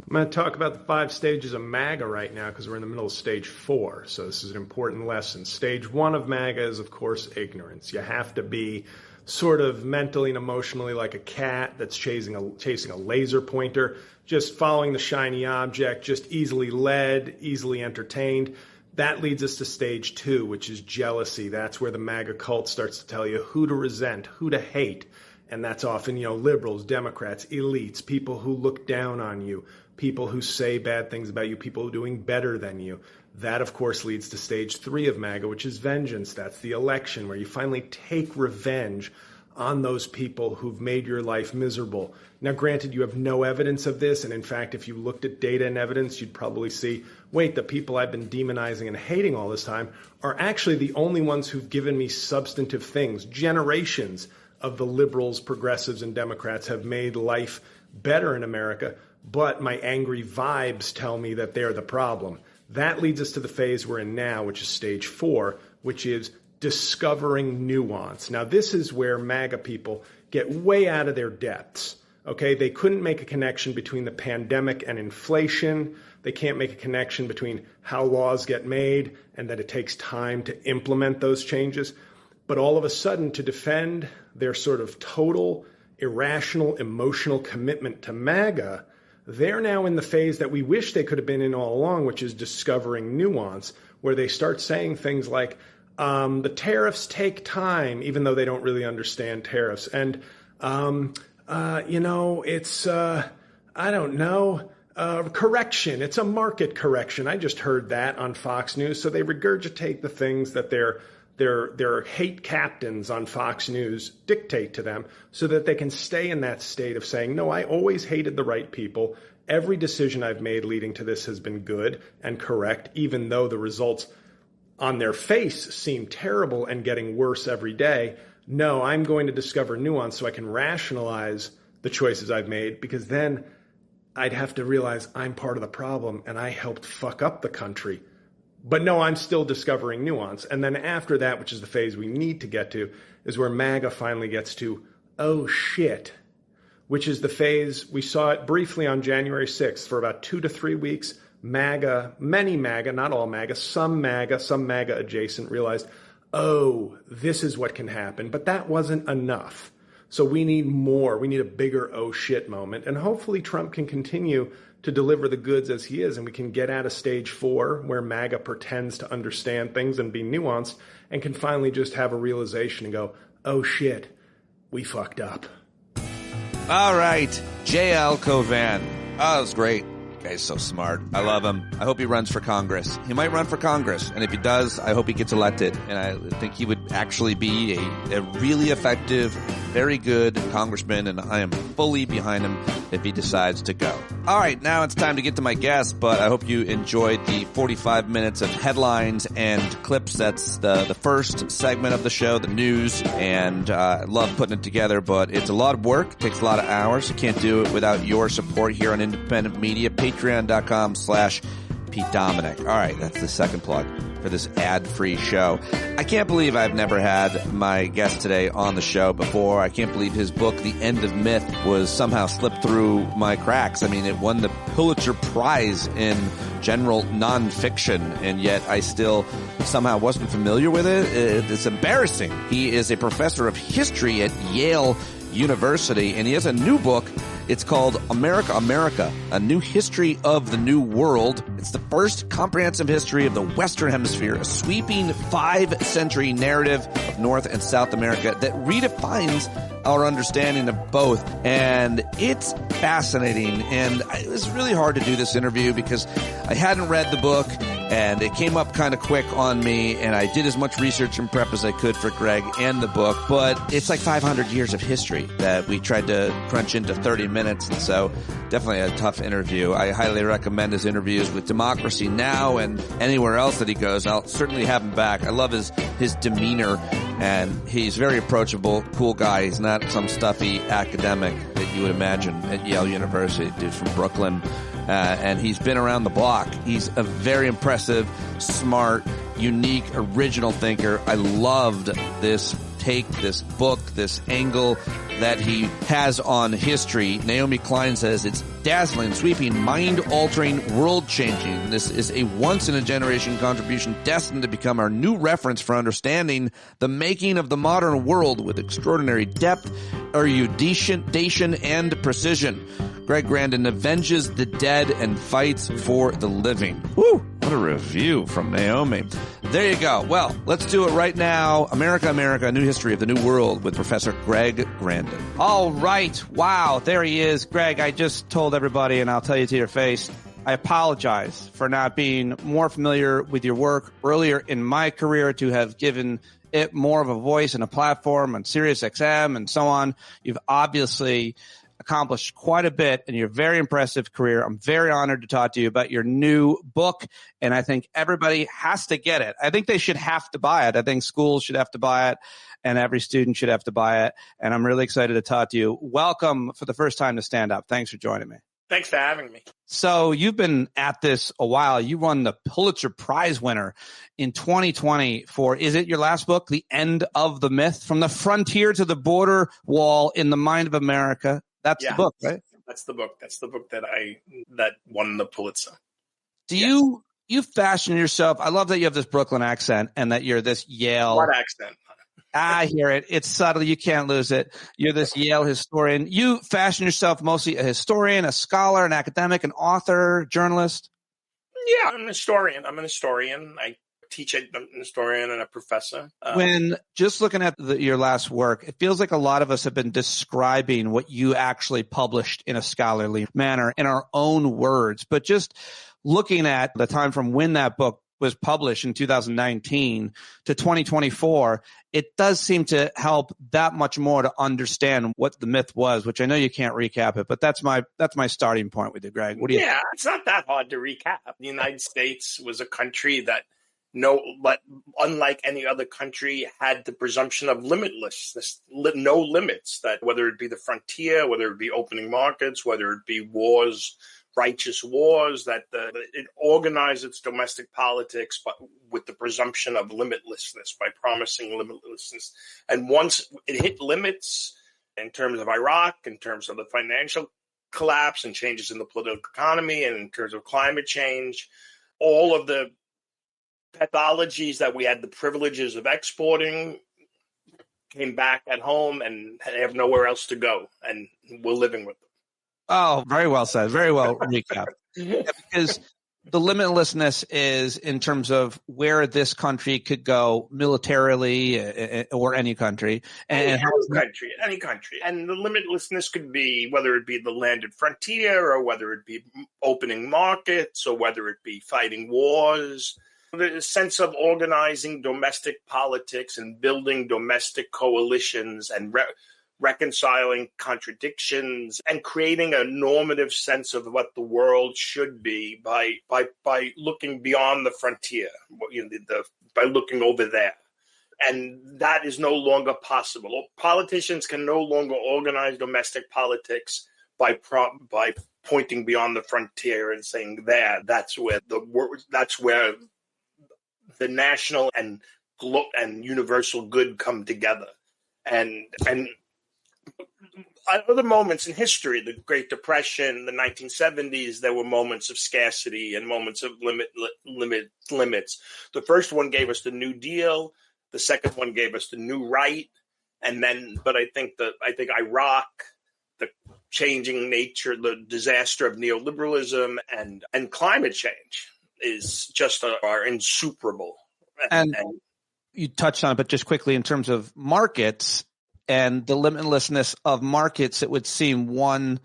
I'm going to talk about the 5 stages of MAGA right now because we're in the middle of stage 4. So this is an important lesson. Stage 1 of MAGA is, of course, ignorance. You have to be sort of mentally and emotionally like a cat that's chasing a laser pointer, just following the shiny object, just easily led, easily entertained. That leads us to stage 2, which is jealousy. That's where the MAGA cult starts to tell you who to resent, who to hate. And that's often, liberals, Democrats, elites, people who look down on you, people who say bad things about you, people who are doing better than you. That, of course, leads to stage 3 of MAGA, which is vengeance. That's the election, where you finally take revenge on those people who've made your life miserable. Now, granted, you have no evidence of this, and in fact, if you looked at data and evidence, you'd probably see, wait, the people I've been demonizing and hating all this time are actually the only ones who've given me substantive things. Generations of the liberals, progressives, and Democrats have made life better in America, but my angry vibes tell me that they're the problem. That leads us to the phase we're in now, which is stage 4, which is discovering nuance. Now, this is where MAGA people get way out of their depths. Okay, they couldn't make a connection between the pandemic and inflation. They can't make a connection between how laws get made and that it takes time to implement those changes. But all of a sudden, to defend their sort of total, irrational, emotional commitment to MAGA, they're now in the phase that we wish they could have been in all along, which is discovering nuance, where they start saying things like, the tariffs take time, even though they don't really understand tariffs. And, it's, I don't know, correction. It's a market correction. I just heard that on Fox News. So they regurgitate the things that their hate captains on Fox News dictate to them so that they can stay in that state of saying, no, I always hated the right people. Every decision I've made leading to this has been good and correct, even though the results on their face seem terrible and getting worse every day. No, I'm going to discover nuance so I can rationalize the choices I've made, because then I'd have to realize I'm part of the problem and I helped fuck up the country. But no, I'm still discovering nuance. And then after that, which is the phase we need to get to, is where MAGA finally gets to, oh shit, which is the phase, we saw it briefly on January 6th for about 2 to 3 weeks. MAGA, many MAGA, not all MAGA, some MAGA adjacent realized, oh, this is what can happen. But that wasn't enough. So we need more. We need a bigger oh shit moment. And hopefully Trump can continue to deliver the goods as he is, and we can get out of stage 4 where MAGA pretends to understand things and be nuanced and can finally just have a realization and go, oh shit, we fucked up. All right, J.L. Covan. Oh, that was great. Guy's so smart. I love him. I hope he runs for Congress. He might run for Congress, and if he does, I hope he gets elected. And I think he would actually be a really effective, very good congressman, and I am fully behind him if he decides to go. All right, now it's time to get to my guest, but I hope you enjoyed the 45 minutes of headlines and clips. That's the first segment of the show, the news, and I love putting it together, but it's a lot of work, takes a lot of hours. You can't do it without your support here on independent media. Patreon.com/Pete Dominic. All right, that's the second plug for this ad-free show. I can't believe I've never had my guest today on the show before. I can't believe his book, The End of Myth, was somehow slipped through my cracks. I mean, it won the Pulitzer Prize in general nonfiction, and yet I still somehow wasn't familiar with it. It's embarrassing. He is a professor of history at Yale University, and he has a new book. It's called America, America, A New History of the New World. It's the first comprehensive history of the Western Hemisphere, a sweeping 5-century narrative of North and South America that redefines our understanding of both. And it's fascinating. And it was really hard to do this interview because I hadn't read the book, and it came up kind of quick on me, and I did as much research and prep as I could for Greg and the book. But it's like 500 years of history that we tried to crunch into 30 minutes, and so definitely a tough interview. I highly recommend his interviews with Democracy Now! And anywhere else that he goes. I'll certainly have him back. I love his demeanor, and he's very approachable, cool guy. He's not some stuffy academic that you would imagine at Yale University, dude from Brooklyn. And he's been around the block. He's a very impressive, smart, unique, original thinker. I loved this take, this book, this angle that he has on history. Naomi Klein says it's dazzling, sweeping, mind-altering, world-changing. This is a once-in-a-generation contribution destined to become our new reference for understanding the making of the modern world with extraordinary depth, erudition, and precision. Greg Grandin avenges the dead and fights for the living. Woo! What a review from Naomi. There you go. Well, let's do it right now. America, America, A New History of the New World with Professor Greg Grandin. All right. Wow. There he is. Greg, I just told everybody, and I'll tell you to your face, I apologize for not being more familiar with your work earlier in my career, to have given it more of a voice and a platform on Sirius XM and so on. You've obviously accomplished quite a bit in your very impressive career. I'm very honored to talk to you about your new book, and I think everybody has to get it. I think they should have to buy it. I think schools should have to buy it, and every student should have to buy it, and I'm really excited to talk to you. Welcome for the first time to Stand Up. Thanks for joining me. Thanks for having me. So you've been at this a while. You won the Pulitzer Prize winner in 2020 for, is it your last book, The End of the Myth? From the Frontier to the Border Wall in the Mind of America. That's the book, right? That's the book. That's the book that won the Pulitzer. Do you fashion yourself? I love that you have this Brooklyn accent and that you're this Yale. What accent? I hear it. It's subtle. You can't lose it. You're this Yale historian. You fashion yourself mostly a historian, a scholar, an academic, an author, journalist. Yeah, I'm an historian. I teach. I'm an historian and a professor. When just looking at your last work, it feels like a lot of us have been describing what you actually published in a scholarly manner in our own words. But just looking at the time from when that book was published in 2019 to 2024, it does seem to help that much more to understand what the myth was, which I know you can't recap it, but that's my starting point with you, Greg. What do you think? It's not that hard to recap. The United States was a country that but unlike any other country, had the presumption of limitlessness, no limits, that whether it be the frontier, whether it be opening markets, whether it be wars, righteous wars, that it organized its domestic politics but with the presumption of limitlessness, by promising limitlessness. And once it hit limits in terms of Iraq, in terms of the financial collapse and changes in the political economy, and in terms of climate change, all of the pathologies that we had the privileges of exporting came back at home and have nowhere else to go, and we're living with them. Oh, very well said. Very well recapped. Yeah, because the limitlessness is in terms of where this country could go militarily or any country. Any country. And the limitlessness could be whether it be the landed frontier or whether it be opening markets or whether it be fighting wars. The sense of organizing domestic politics and building domestic coalitions and reconciling contradictions and creating a normative sense of what the world should be by looking beyond the frontier, by looking over there. And that is no longer possible. Politicians can no longer organize domestic politics by pointing beyond the frontier and saying that's where the national and universal good come together. And at other moments in history, the Great Depression, the 1970s, there were moments of scarcity and moments of limits. The first one gave us the New Deal. The second one gave us the New Right. But I think Iraq, the changing nature, the disaster of neoliberalism and climate change is just are insuperable. And you touched on it, but just quickly in terms of markets and the limitlessness of markets, it would seem one,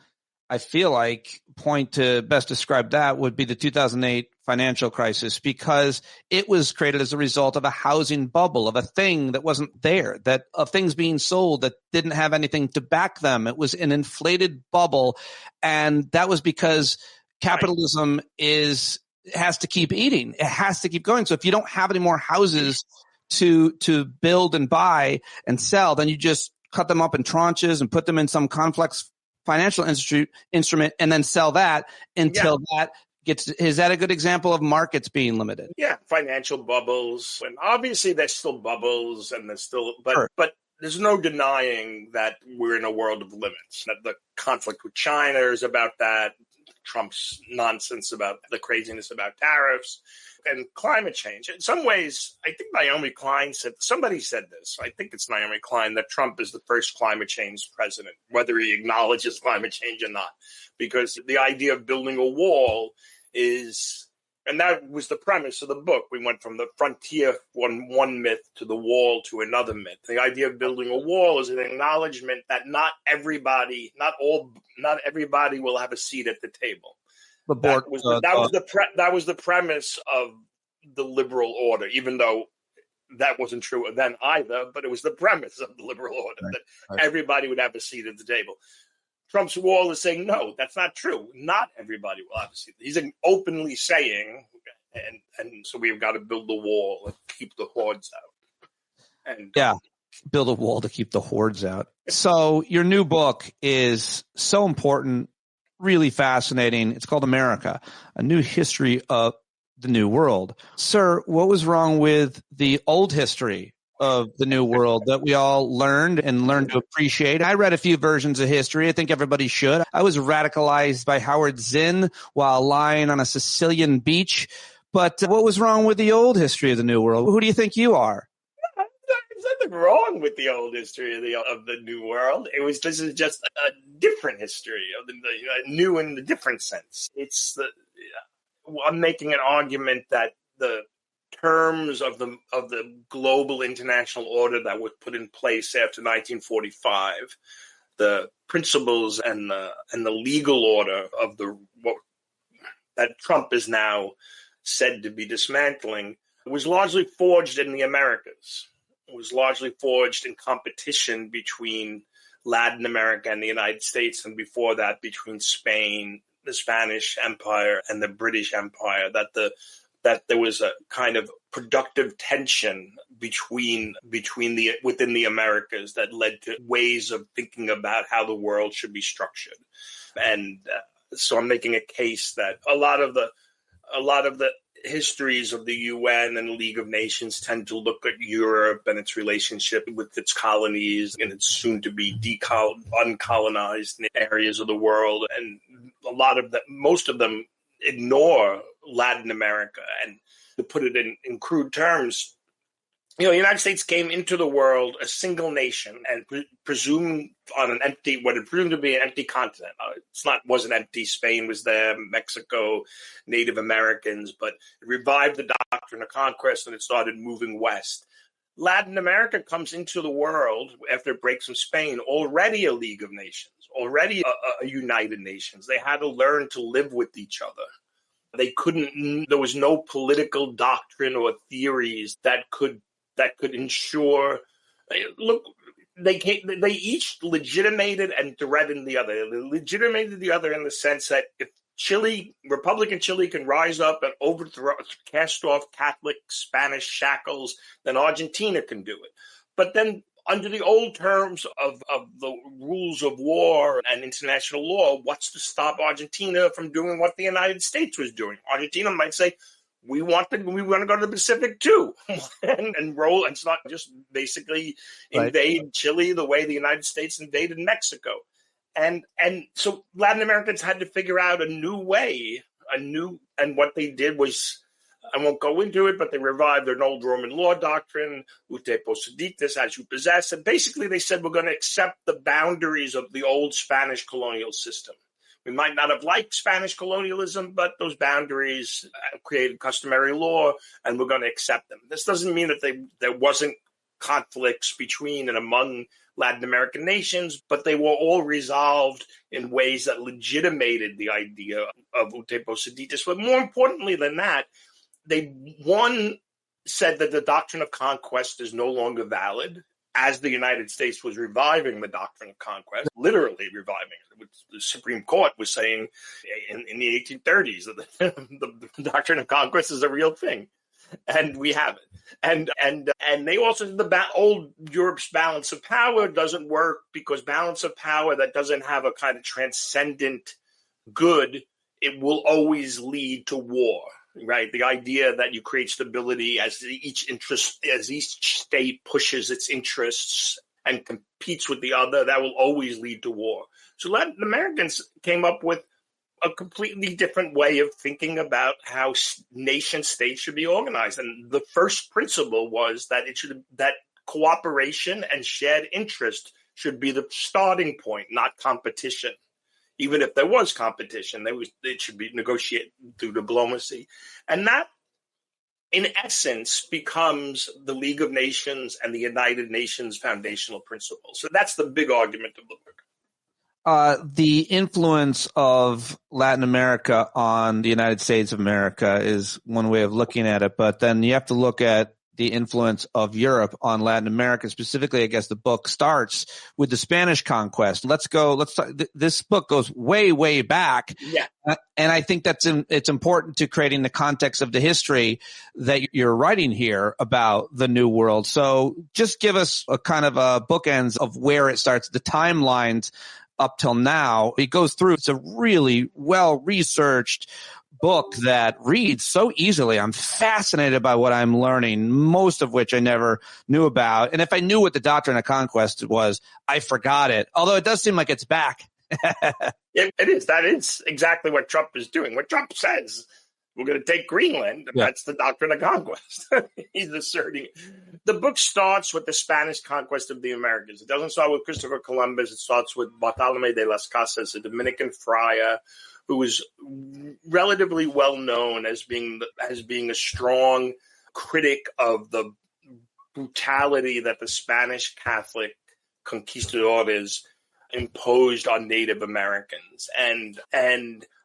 I feel like, point to best describe that would be the 2008 financial crisis, because it was created as a result of a housing bubble, of a thing that wasn't there, of things being sold that didn't have anything to back them. It was an inflated bubble. And that was because capitalism has to keep eating. It has to keep going. So if you don't have any more houses to build and buy and sell, then you just cut them up in tranches and put them in some complex financial instrument and then sell that until that gets. Is that a good example of markets being limited? Yeah, financial bubbles, and obviously there's still bubbles, and there's still, but there's no denying that we're in a world of limits. That the conflict with China is about that. Trump's nonsense about the craziness about tariffs and climate change. In some ways, I think Naomi Klein somebody said this. I think it's Naomi Klein, that Trump is the first climate change president, whether he acknowledges climate change or not, because the idea of building a wall is, and that was the premise of the book. We went from the frontier, one myth, to the wall to another myth. The idea of building a wall is an acknowledgement that not everybody will have a seat at the table. That was the premise of the liberal order, even though that wasn't true then either, but it was the premise of the liberal order that everybody would have a seat at the table. Trump's wall is saying, no, that's not true. Not everybody will have a seat. He's openly saying, and so we've got to build the wall and keep the hordes out. Build a wall to keep the hordes out. So your new book is so important, really fascinating. It's called America, A New History of the New World. Sir, what was wrong with the old history of the New World that we all learned to appreciate? I read a few versions of history. I think everybody should. I was radicalized by Howard Zinn while lying on a Sicilian beach. But what was wrong with the old history of the New World? Who do you think you are? There's nothing wrong with the old history of the New World. This is just a different history of the new in the different sense. I'm making an argument that the terms of the global international order that was put in place after 1945, the principles and the legal order of that Trump is now said to be dismantling, was largely forged in the Americas. It was largely forged in competition between Latin America and the United States, and before that between Spain, the Spanish Empire, and the British Empire. That there was a kind of productive tension within the Americas that led to ways of thinking about how the world should be structured. And so I'm making a case that a lot of the histories of the UN and League of Nations tend to look at Europe and its relationship with its colonies and its soon-to-be uncolonized areas of the world. And most of them ignore Latin America. And to put it in crude terms, the United States came into the world a single nation and presumed on an empty, what it presumed to be an empty continent. Wasn't empty. Spain was there, Mexico, Native Americans, but it revived the doctrine of conquest and it started moving west. Latin America comes into the world after it breaks from Spain, already a League of Nations, already a United Nations. They had to learn to live with each other. There was no political doctrine or theories that could ensure. Look, they each legitimated and threatened the other. They legitimated the other in the sense that if Republican Chile can rise up and cast off Catholic Spanish shackles, then Argentina can do it. But then under the old terms of the rules of war and international law, what's to stop Argentina from doing what the United States was doing? Argentina might say, we want to go to the Pacific too, and roll and not just basically invade Chile the way the United States invaded Mexico. And so Latin Americans had to figure out a new way, and what they did was, I won't go into it, but they revived an old Roman law doctrine, ut te posseditis, as you possess. And basically they said, we're going to accept the boundaries of the old Spanish colonial system. We might not have liked Spanish colonialism, but those boundaries created customary law, and we're going to accept them. This doesn't mean that there wasn't conflicts between and among Latin American nations, but they were all resolved in ways that legitimated the idea of ut te posseditis. But more importantly than that, one said that the doctrine of conquest is no longer valid, as the United States was reviving the doctrine of conquest, literally reviving it. The Supreme Court was saying in the 1830s that the doctrine of conquest is a real thing, and we have it. And they also said the old Europe's balance of power doesn't work, because balance of power that doesn't have a kind of transcendent good, it will always lead to war. Right, the idea that you create stability as each state pushes its interests and competes with the other, that will always lead to war. So Latin Americans came up with a completely different way of thinking about how nation states should be organized, and the first principle was that that cooperation and shared interest should be the starting point, not competition. Even if there was competition, it should be negotiated through diplomacy. And that, in essence, becomes the League of Nations and the United Nations foundational principles. So that's the big argument of the book. The influence of Latin America on the United States of America is one way of looking at it, but then you have to look at the influence of Europe on Latin America. Specifically, I guess the book starts with the Spanish conquest. Let's talk. This book goes way, way back. Yeah. And I think it's important to creating the context of the history that you're writing here about the New World. So just give us a kind of a bookends of where it starts, the timelines up till now. It goes through. It's a really well-researched book that reads so easily. I'm fascinated by what I'm learning, most of which I never knew about. And if I knew what the doctrine of conquest was, I forgot it. Although it does seem like it's back. It is. That is exactly what Trump is doing. What Trump says, we're going to take Greenland. Yeah. That's the doctrine of conquest. He's asserting it. The book starts with the Spanish conquest of the Americas. It doesn't start with Christopher Columbus. It starts with Bartolomé de las Casas, a Dominican friar who was relatively well known as being a strong critic of the brutality that the Spanish Catholic conquistadores imposed on Native Americans. And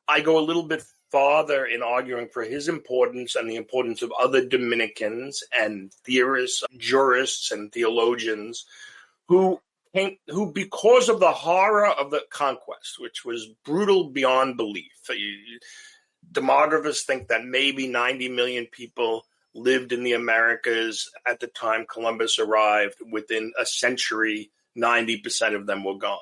I go a little bit farther in arguing for his importance and the importance of other Dominicans and theorists, jurists, and theologians who, because of the horror of the conquest, which was brutal beyond belief, demographers think that maybe 90 million people lived in the Americas at the time Columbus arrived. Within a century, 90% of them were gone.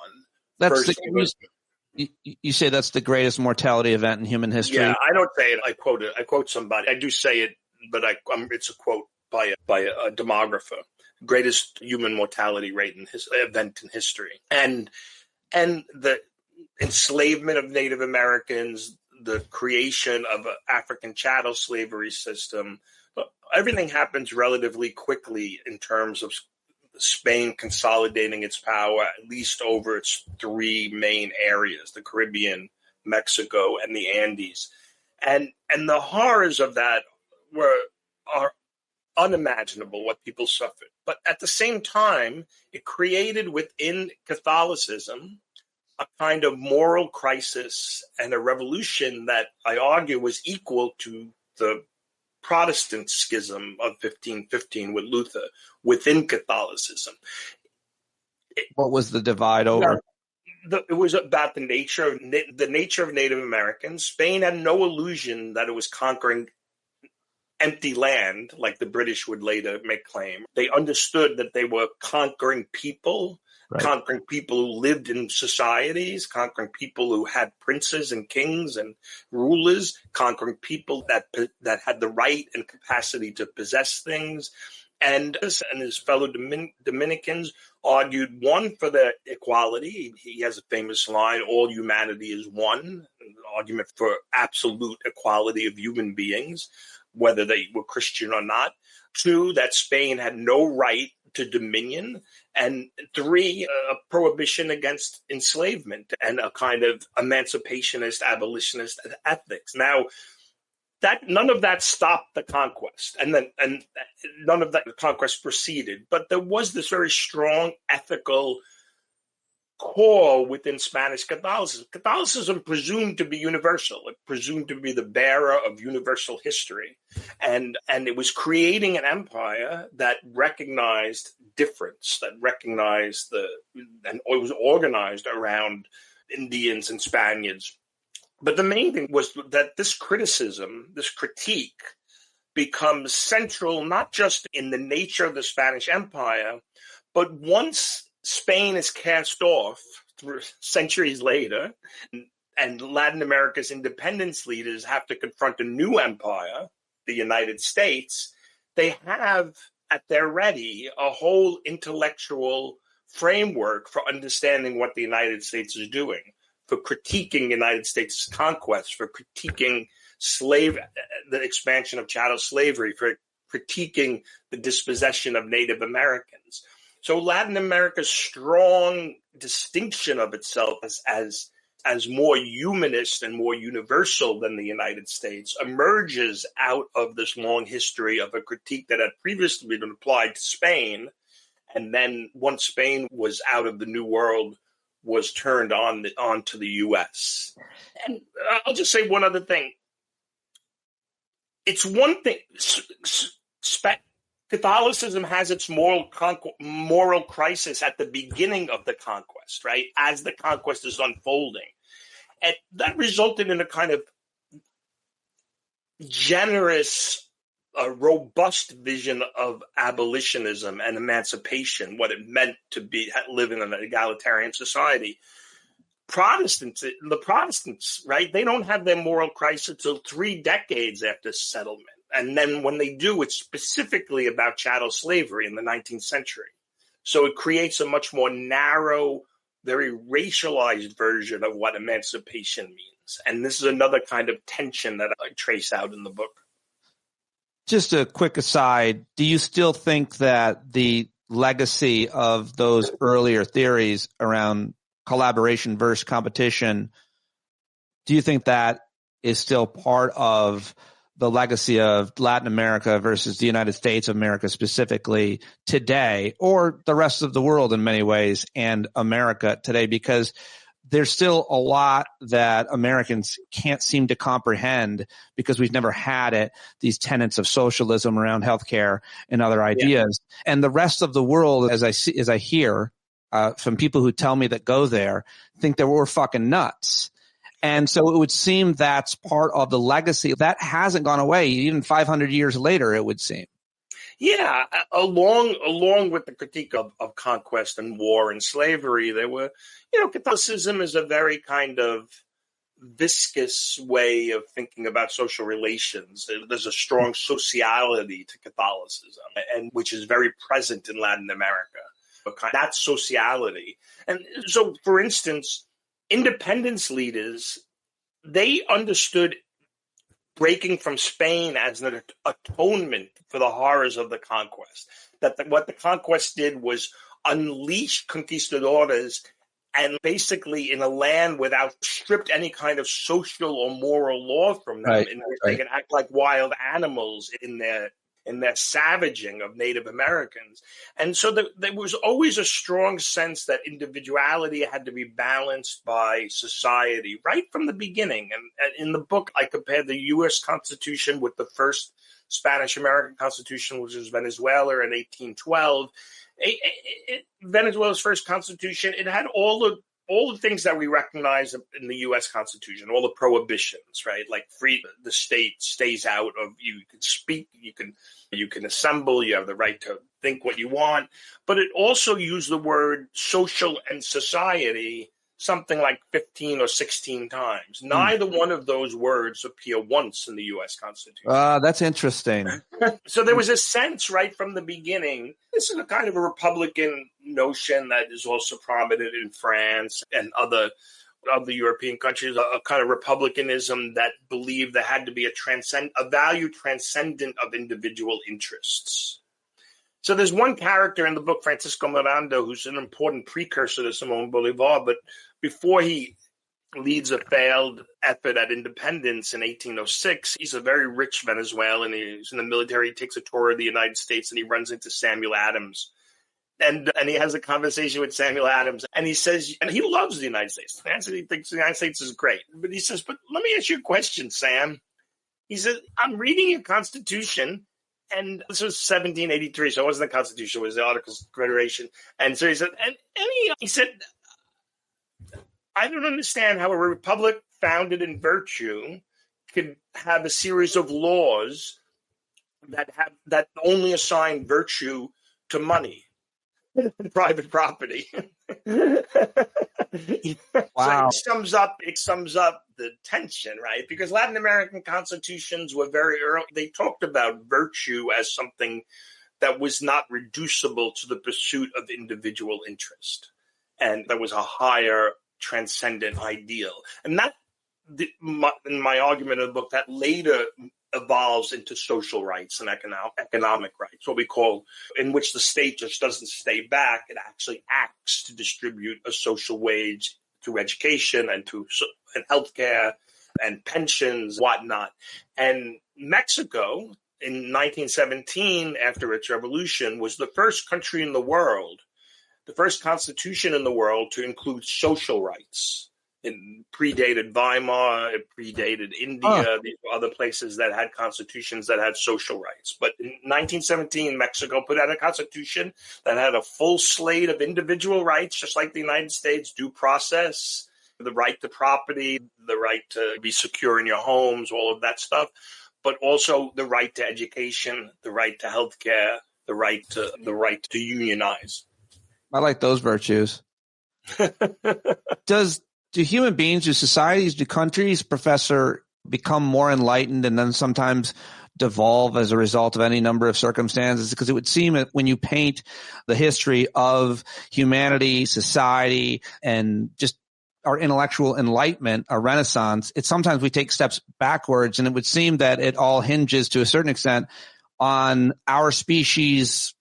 You say that's the greatest mortality event in human history? Yeah, I don't say it. I quote it. I quote somebody. I do say it, but it's a quote by a demographer. Greatest human mortality rate in event in history, and the enslavement of Native Americans, the creation of an African chattel slavery system, everything happens relatively quickly in terms of Spain consolidating its power, at least over its three main areas, the Caribbean, Mexico, and the Andes. And the horrors of that are unimaginable, what people suffered. But at the same time, it created within Catholicism a kind of moral crisis and a revolution that I argue was equal to the Protestant schism of 1515 with Luther within Catholicism. What was the divide over? It was about the nature of Native Americans. Spain had no illusion that it was conquering empty land like the British would later make claim. They understood that they were conquering people, conquering people who lived in societies, conquering people who had princes and kings and rulers, conquering people that had the right and capacity to possess things. And his fellow Dominicans argued, one, for the equality. He has a famous line, all humanity is one, an argument for absolute equality of human beings, whether they were Christian or not. Two, that Spain had no right to dominion. And three, a prohibition against enslavement and a kind of emancipationist, abolitionist ethics. Now, none of that stopped the conquest, and none of that conquest proceeded. But there was this very strong ethical core within Spanish Catholicism. Catholicism presumed to be universal. It presumed to be the bearer of universal history. And it was creating an empire that recognized difference, that recognized and it was organized around Indians and Spaniards. But the main thing was that this criticism, this critique, becomes central not just in the nature of the Spanish Empire, but once Spain is cast off centuries later, and Latin America's independence leaders have to confront a new empire, the United States, they have at their ready a whole intellectual framework for understanding what the United States is doing, for critiquing the United States' conquest, for critiquing the expansion of chattel slavery, for critiquing the dispossession of Native Americans. So Latin America's strong distinction of itself as more humanist and more universal than the United States emerges out of this long history of a critique that had previously been applied to Spain, and then once Spain was out of the New World, was turned on to the U.S. And I'll just say one other thing. It's one thing. Catholicism has its moral crisis at the beginning of the conquest, right? As the conquest is unfolding. And that resulted in a kind of generous, robust vision of abolitionism and emancipation, what it meant to live in an egalitarian society. The Protestants, right? They don't have their moral crisis until 3 decades after settlement. And then when they do, it's specifically about chattel slavery in the 19th century. So it creates a much more narrow, very racialized version of what emancipation means. And this is another kind of tension that I trace out in the book. Just a quick aside, do you still think that the legacy of those earlier theories around collaboration versus competition, do you think that is still part of the legacy of Latin America versus the United States of America specifically today, or the rest of the world in many ways, and America today? Because there's still a lot that Americans can't seem to comprehend because we've never had it, these tenets of socialism around healthcare and other ideas. Yeah. And the rest of the world, as I hear from people who tell me that go there, think that we're fucking nuts. And so it would seem that's part of the legacy. That hasn't gone away, even 500 years later, it would seem. Yeah, along with the critique of conquest and war and slavery, there were, Catholicism is a very kind of viscous way of thinking about social relations. There's a strong sociality to Catholicism, and which is very present in Latin America. That sociality. And so, for instance, independence leaders, they understood breaking from Spain as an atonement for the horrors of the conquest. That what the conquest did was unleash conquistadores and basically in a land without stripped any kind of social or moral law from them, in which they can act like wild animals in their savaging of Native Americans. And so there was always a strong sense that individuality had to be balanced by society right from the beginning. And in the book, I compared the U.S. Constitution with the first Spanish-American Constitution, which was Venezuela in 1812. Venezuela's first constitution, it had all the things that we recognize in the U.S. Constitution, all the prohibitions, right? Like the state stays out of, you can speak, you can assemble, you have the right to think what you want. But it also used the word social and society something like 15 or 16 times. Neither one of those words appear once in the U.S. Constitution. That's interesting. So there was a sense right from the beginning, this is a kind of a Republican notion that is also prominent in France and other European countries, a kind of republicanism that believed there had to be a value transcendent of individual interests. So there's one character in the book, Francisco Miranda, who's an important precursor to Simón Bolívar, but before he leads a failed effort at independence in 1806, he's a very rich Venezuelan. He's in the military. He takes a tour of the United States, and he runs into Samuel Adams. And he has a conversation with Samuel Adams, and he says, and he loves the United States. He thinks the United States is great. But he says, but let me ask you a question, Sam. He says, I'm reading your Constitution, and this was 1783, so it wasn't the Constitution, it was the Articles of Confederation. And so he said, he said, I don't understand how a republic founded in virtue could have a series of laws that only assign virtue to money and private property. Wow. So it sums up the tension, right? Because Latin American constitutions were very early. They talked about virtue as something that was not reducible to the pursuit of individual interest. And there was a higher transcendent ideal. And that, in my argument in the book, that later evolves into social rights and economic rights, what we call, in which the state just doesn't stay back. It actually acts to distribute a social wage through education and healthcare and pensions, whatnot. And Mexico in 1917, after its revolution, was the first country in the world, the first constitution in the world to include social rights. It predated Weimar, it predated India, these were other places that had constitutions that had social rights. But in 1917, Mexico put out a constitution that had a full slate of individual rights, just like the United States, due process, the right to property, the right to be secure in your homes, all of that stuff, but also the right to education, the right to healthcare, the right to unionize. I like those virtues. Do human beings, do societies, do countries, Professor, become more enlightened and then sometimes devolve as a result of any number of circumstances? Because it would seem that when you paint the history of humanity, society, and just our intellectual enlightenment, our renaissance, sometimes we take steps backwards, and it would seem that it all hinges to a certain extent on our species.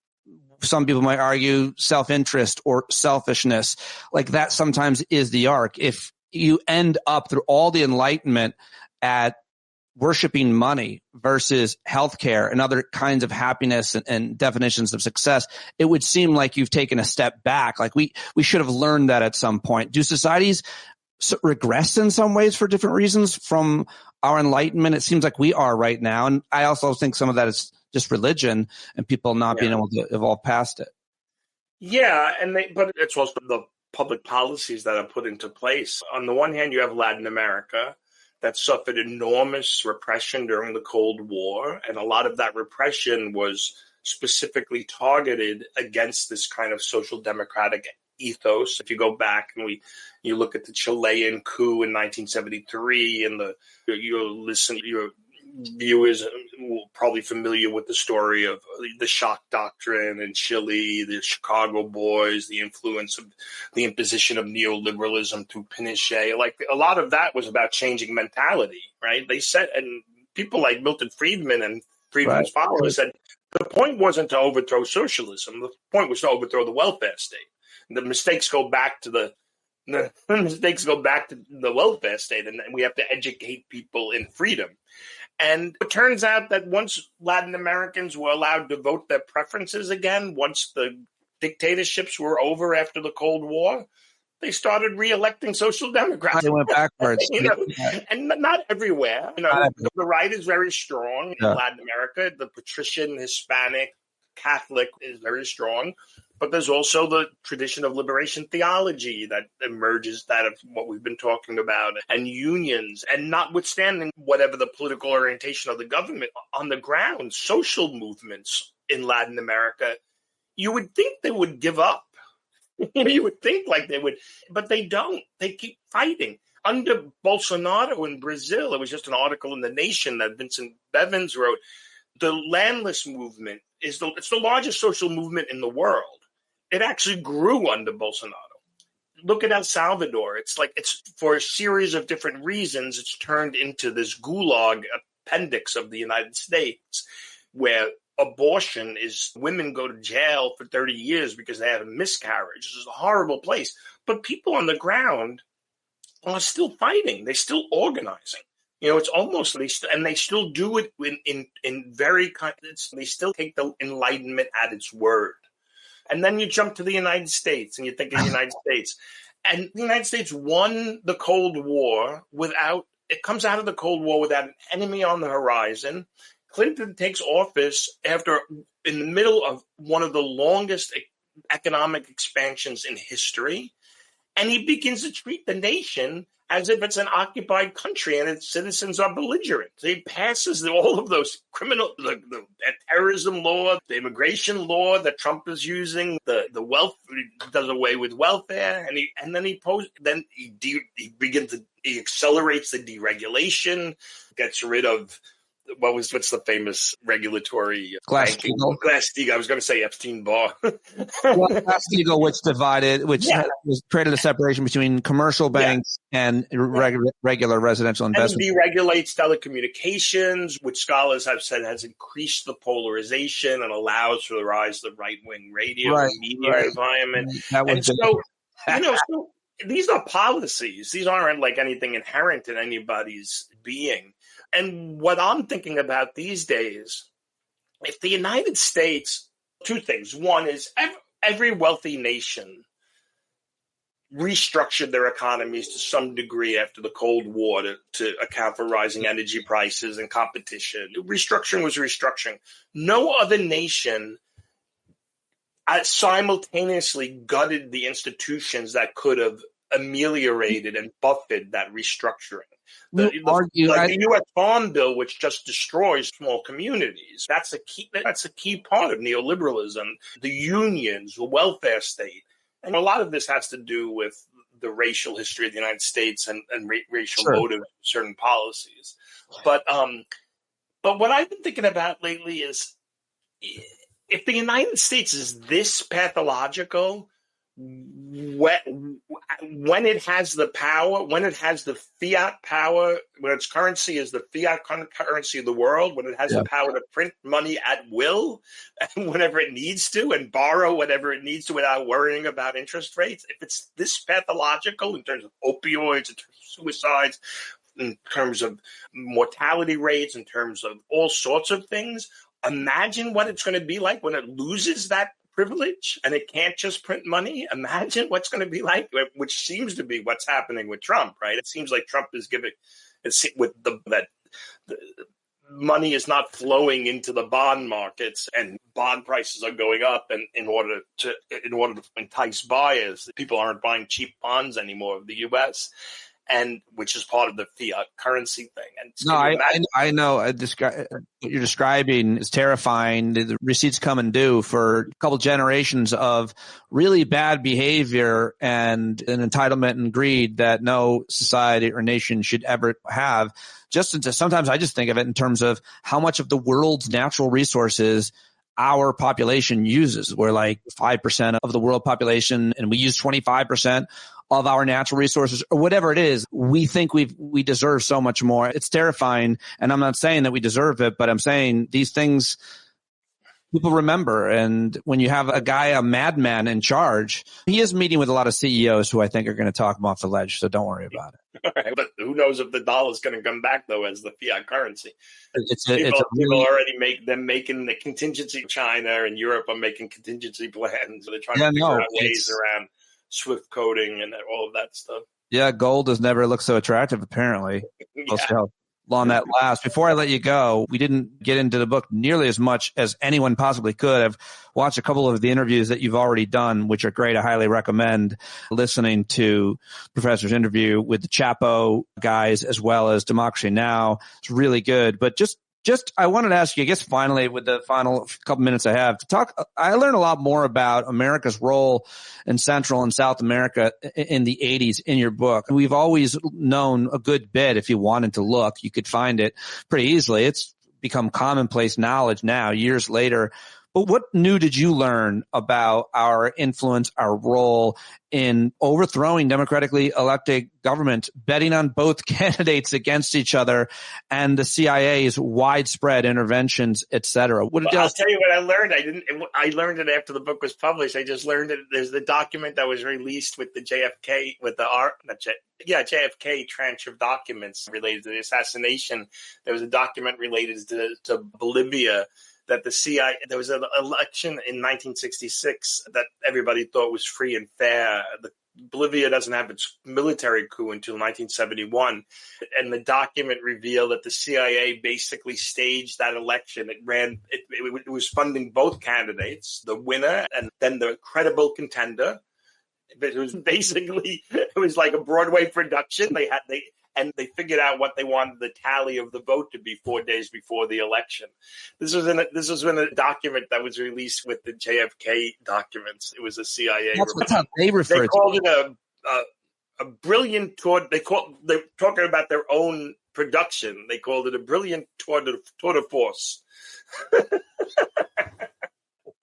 Some people might argue self-interest or selfishness. Like that sometimes is the arc. If you end up through all the enlightenment at worshiping money versus healthcare and other kinds of happiness and definitions of success, it would seem like you've taken a step back. Like we should have learned that at some point. Do societies regress in some ways for different reasons from our enlightenment? It seems like we are right now. And I also think some of that is just religion and people not being able to evolve past it. Yeah, but it's also the public policies that are put into place. On the one hand, you have Latin America that suffered enormous repression during the Cold War, and a lot of that repression was specifically targeted against this kind of social democratic ethos. If you go back and you look at the Chilean coup in 1973, and your viewers will probably familiar with the story of the shock doctrine in Chile, the Chicago Boys, the influence of the imposition of neoliberalism through Pinochet. Like a lot of that was about changing mentality, right? They said, and people like Milton Friedman and Friedman's followers said the point wasn't to overthrow socialism. The point was to overthrow the welfare state. The mistakes go back to the welfare state, and we have to educate people in freedom. And it turns out that once Latin Americans were allowed to vote their preferences again, once the dictatorships were over after the Cold War, they started re-electing social democrats. They went backwards. And not everywhere. The right is very strong in Latin America. The patrician, Hispanic, Catholic is very strong. But there's also the tradition of liberation theology that emerges, that of what we've been talking about, and unions. And notwithstanding whatever the political orientation of the government, on the ground, social movements in Latin America, you would think they would give up. You would think like they would, but they don't. They keep fighting. Under Bolsonaro in Brazil, it was just an article in The Nation that Vincent Bevins wrote, the landless movement it's the largest social movement in the world. It actually grew under Bolsonaro. Look at El Salvador. It's for a series of different reasons, it's turned into this gulag appendix of the United States, where abortion is women go to jail for 30 years because they have a miscarriage. This is a horrible place. But people on the ground are still fighting. They're still organizing. It's almost, and they still do it in very, they still take the Enlightenment at its word. And then you jump to the United States and you think of the United States. And the United States won the Cold War it comes out of the Cold War without an enemy on the horizon. Clinton takes office in the middle of one of the longest economic expansions in history. And he begins to treat the nation as if it's an occupied country and its citizens are belligerent. He passes all of those the terrorism law, the immigration law that Trump is using, the wealth, does away with welfare, and he accelerates the deregulation, gets rid of what's the famous regulatory Glass-Steagall? Glass-Steagall. I was going to say Epstein-Barr. Glass-Steagall, which created a separation between commercial banks and regular residential investment. And deregulates telecommunications, which scholars have said has increased the polarization and allows for the rise of the right-wing radio and media environment. So these are policies. These aren't like anything inherent in anybody's being. And what I'm thinking about these days, if the United States, two things. One is every wealthy nation restructured their economies to some degree after the Cold War to account for rising energy prices and competition. Restructuring was restructuring. No other nation simultaneously gutted the institutions that could have ameliorated and buffered that restructuring. The U.S. Farm Bill, which just destroys small communities, that's a key part of neoliberalism. The unions, the welfare state, and a lot of this has to do with the racial history of the United States and racial motive of certain policies. But what I've been thinking about lately is if the United States is this pathological, when it has the power, when it has the fiat power, when its currency is the fiat currency of the world, when it has the power to print money at will whenever it needs to and borrow whatever it needs to without worrying about interest rates, if it's this pathological in terms of opioids, in terms of suicides, in terms of mortality rates, in terms of all sorts of things, imagine what it's going to be like when it loses that privilege and it can't just print money. Imagine what's going to be like, which seems to be what's happening with Trump, right? It seems like Trump is giving that money is not flowing into the bond markets and bond prices are going up, and in order to entice buyers, people aren't buying cheap bonds anymore of the U.S. and which is part of the fiat currency thing. And I know what you're describing is terrifying. The receipts come and due for a couple generations of really bad behavior and an entitlement and greed that no society or nation should ever have. Sometimes I just think of it in terms of how much of the world's natural resources our population uses. We're like 5% of the world population, and we use 25% of our natural resources, or whatever it is. We think we deserve so much more. It's terrifying. And I'm not saying that we deserve it, but I'm saying these things people remember. And when you have a guy, a madman in charge, he is meeting with a lot of CEOs who I think are going to talk him off the ledge. So don't worry about it. All right, but who knows if the dollar is going to come back, though, as the fiat currency. People already making the contingency. China and Europe are making contingency plans. They're trying to figure out ways around SWIFT coding and all of that stuff. Yeah, gold has never looked so attractive, apparently. We'll see how long that lasts. Before I let you go, we didn't get into the book nearly as much as anyone possibly could. I've watched a couple of the interviews that you've already done, which are great. I highly recommend listening to Professor's interview with the Chapo guys as well as Democracy Now! It's really good. But just I wanted to ask you, I guess finally, with the final couple minutes I have to talk, I learned a lot more about America's role in Central and South America in the 80s in your book. We've always known a good bit. If you wanted to look, you could find it pretty easily. It's become commonplace knowledge now, years later. But what new did you learn about our influence, our role in overthrowing democratically elected government, betting on both candidates against each other, and the CIA's widespread interventions, et cetera? I'll tell you what I learned. I learned it after the book was published. I just learned it. There's the document that was released with the JFK, JFK tranche of documents related to the assassination. There was a document related to Bolivia. That the CIA, there was an election in 1966 that everybody thought was free and fair. Bolivia doesn't have its military coup until 1971. And the document revealed that the CIA basically staged that election. It was funding both candidates, the winner and then the credible contender. It was basically, it was like a Broadway production. They figured out what they wanted the tally of the vote to be 4 days before the election. This was in a document that was released with the JFK documents. It was a CIA. That's how they refer to it. They called it a brilliant tour. They're talking about their own production. They called it a brilliant tour de force.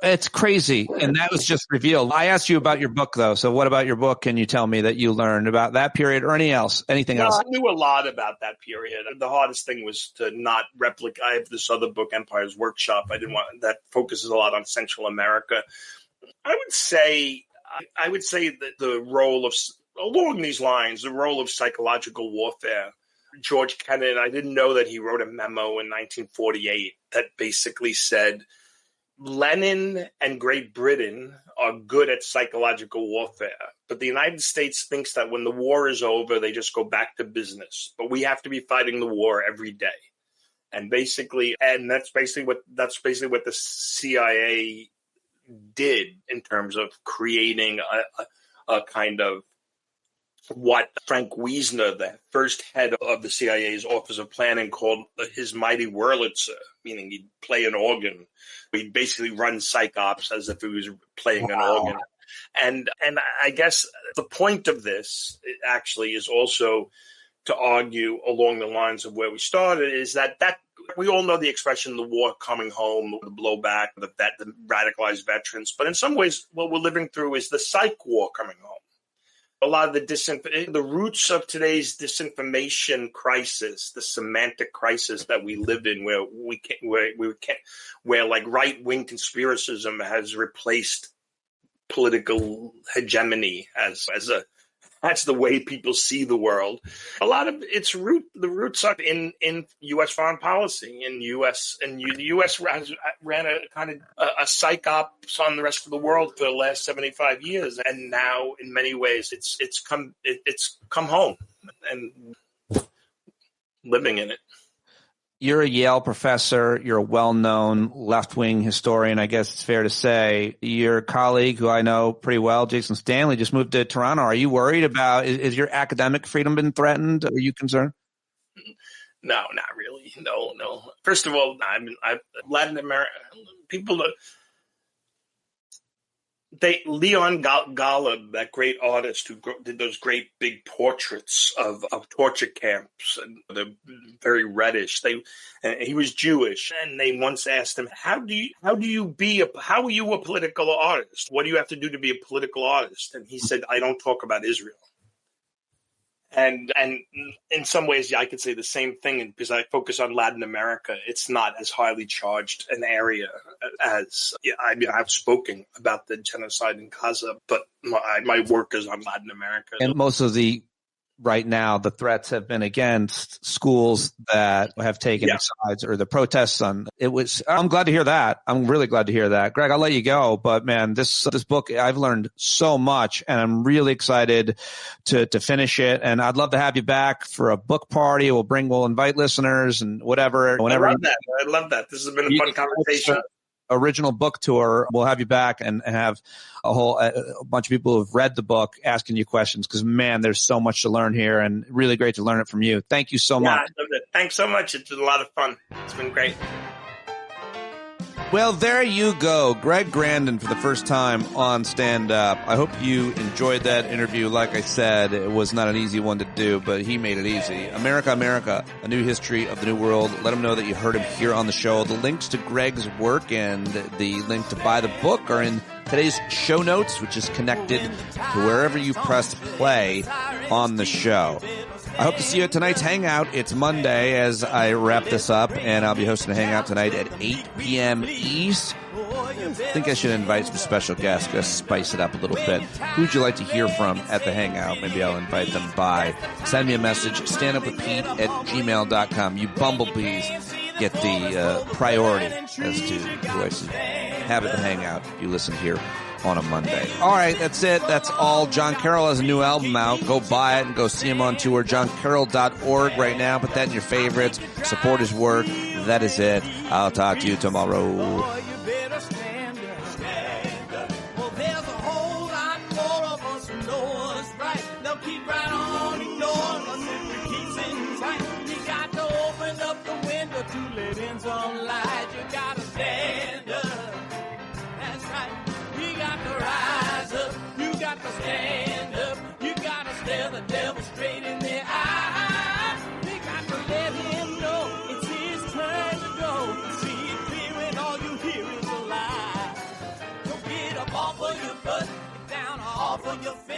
It's crazy. And that was just revealed. I asked you about your book, though. So what about your book can you tell me that you learned about that period or anything else? I knew a lot about that period. The hardest thing was to not replicate. I have this other book, Empire's Workshop. That focuses a lot on Central America. I would say that the role of, along these lines, the role of psychological warfare. George Kennan, I didn't know that he wrote a memo in 1948 that basically said, Lenin and Great Britain are good at psychological warfare, but the United States thinks that when the war is over, they just go back to business. But we have to be fighting the war every day. And that's basically what the CIA did in terms of creating a kind of what Frank Wiesner, the first head of the CIA's Office of Planning, called his mighty Wurlitzer, meaning he'd play an organ. He'd basically run psych ops as if he was playing an organ. And I guess the point of this actually is also to argue along the lines of where we started, is that we all know the expression, the war coming home, the blowback, the radicalized veterans. But in some ways, what we're living through is the psych war coming home. A lot of the roots of today's disinformation crisis, the semantic crisis that we live in, where like right-wing conspiracism has replaced political hegemony that's the way people see the world. A lot of the roots are in U.S. foreign policy. The U.S. ran a kind of a psych ops on the rest of the world for the last 75 years, and now in many ways it's come home and living in it. You're a Yale professor. You're a well-known left-wing historian, I guess it's fair to say. Your colleague, who I know pretty well, Jason Stanley, just moved to Toronto. Are you worried about, is your academic freedom been threatened? Are you concerned? No, not really. No. First of all, Latin America, people Leon Golub, that great artist who did those great big portraits of torture camps, and they're very reddish. And he was Jewish, and they once asked him, "How are you a political artist? What do you have to do to be a political artist?" And he said, "I don't talk about Israel." And in some ways, I could say the same thing because I focus on Latin America. It's not as highly charged an area as I've spoken about the genocide in Gaza, but my work is on Latin America. And most of right now, the threats have been against schools that have taken sides, or the protests on it was. I'm glad to hear that. I'm really glad to hear that. Greg, I'll let you go, but man, this book, I've learned so much, and I'm really excited to finish it. And I'd love to have you back for a book party. We'll invite listeners and whatever. Whenever I love that. This has been a fun conversation. Original book tour. We'll have you back and have a bunch of people who've read the book asking you questions, because man, there's so much to learn here, and really great to learn it from you. Thank you so much. I loved it. Thanks so much. It's been a lot of fun. It's been great. Well, there you go. Greg Grandin for the first time on Stand Up. I hope you enjoyed that interview. Like I said, it was not an easy one to do, but he made it easy. America, America, a new history of the new world. Let him know that you heard him here on the show. The links to Greg's work and the link to buy the book are in today's show notes, which is connected to wherever you press play on the show. I hope to see you at tonight's Hangout. It's Monday as I wrap this up, and I'll be hosting a Hangout tonight at 8 p.m. East. I think I should invite some special guests, just spice it up a little bit. Who'd you like to hear from at the Hangout? Maybe I'll invite them by. Send me a message, standupwithpete@gmail.com. You bumblebees get the priority as to who I should have at the Hangout if you listen here on a Monday. All right, that's it. That's all. John Carroll has a new album out. Go buy it and go see him on tour. JohnCarroll.org right now. Put that in your favorites. Support his work. That is it. I'll talk to you tomorrow. Stand up, you gotta stare the devil straight in the eye. We got to let him know it's his turn to go. See it clear and all you hear is a lie. Don't get up off of your butt, get down off of your feet.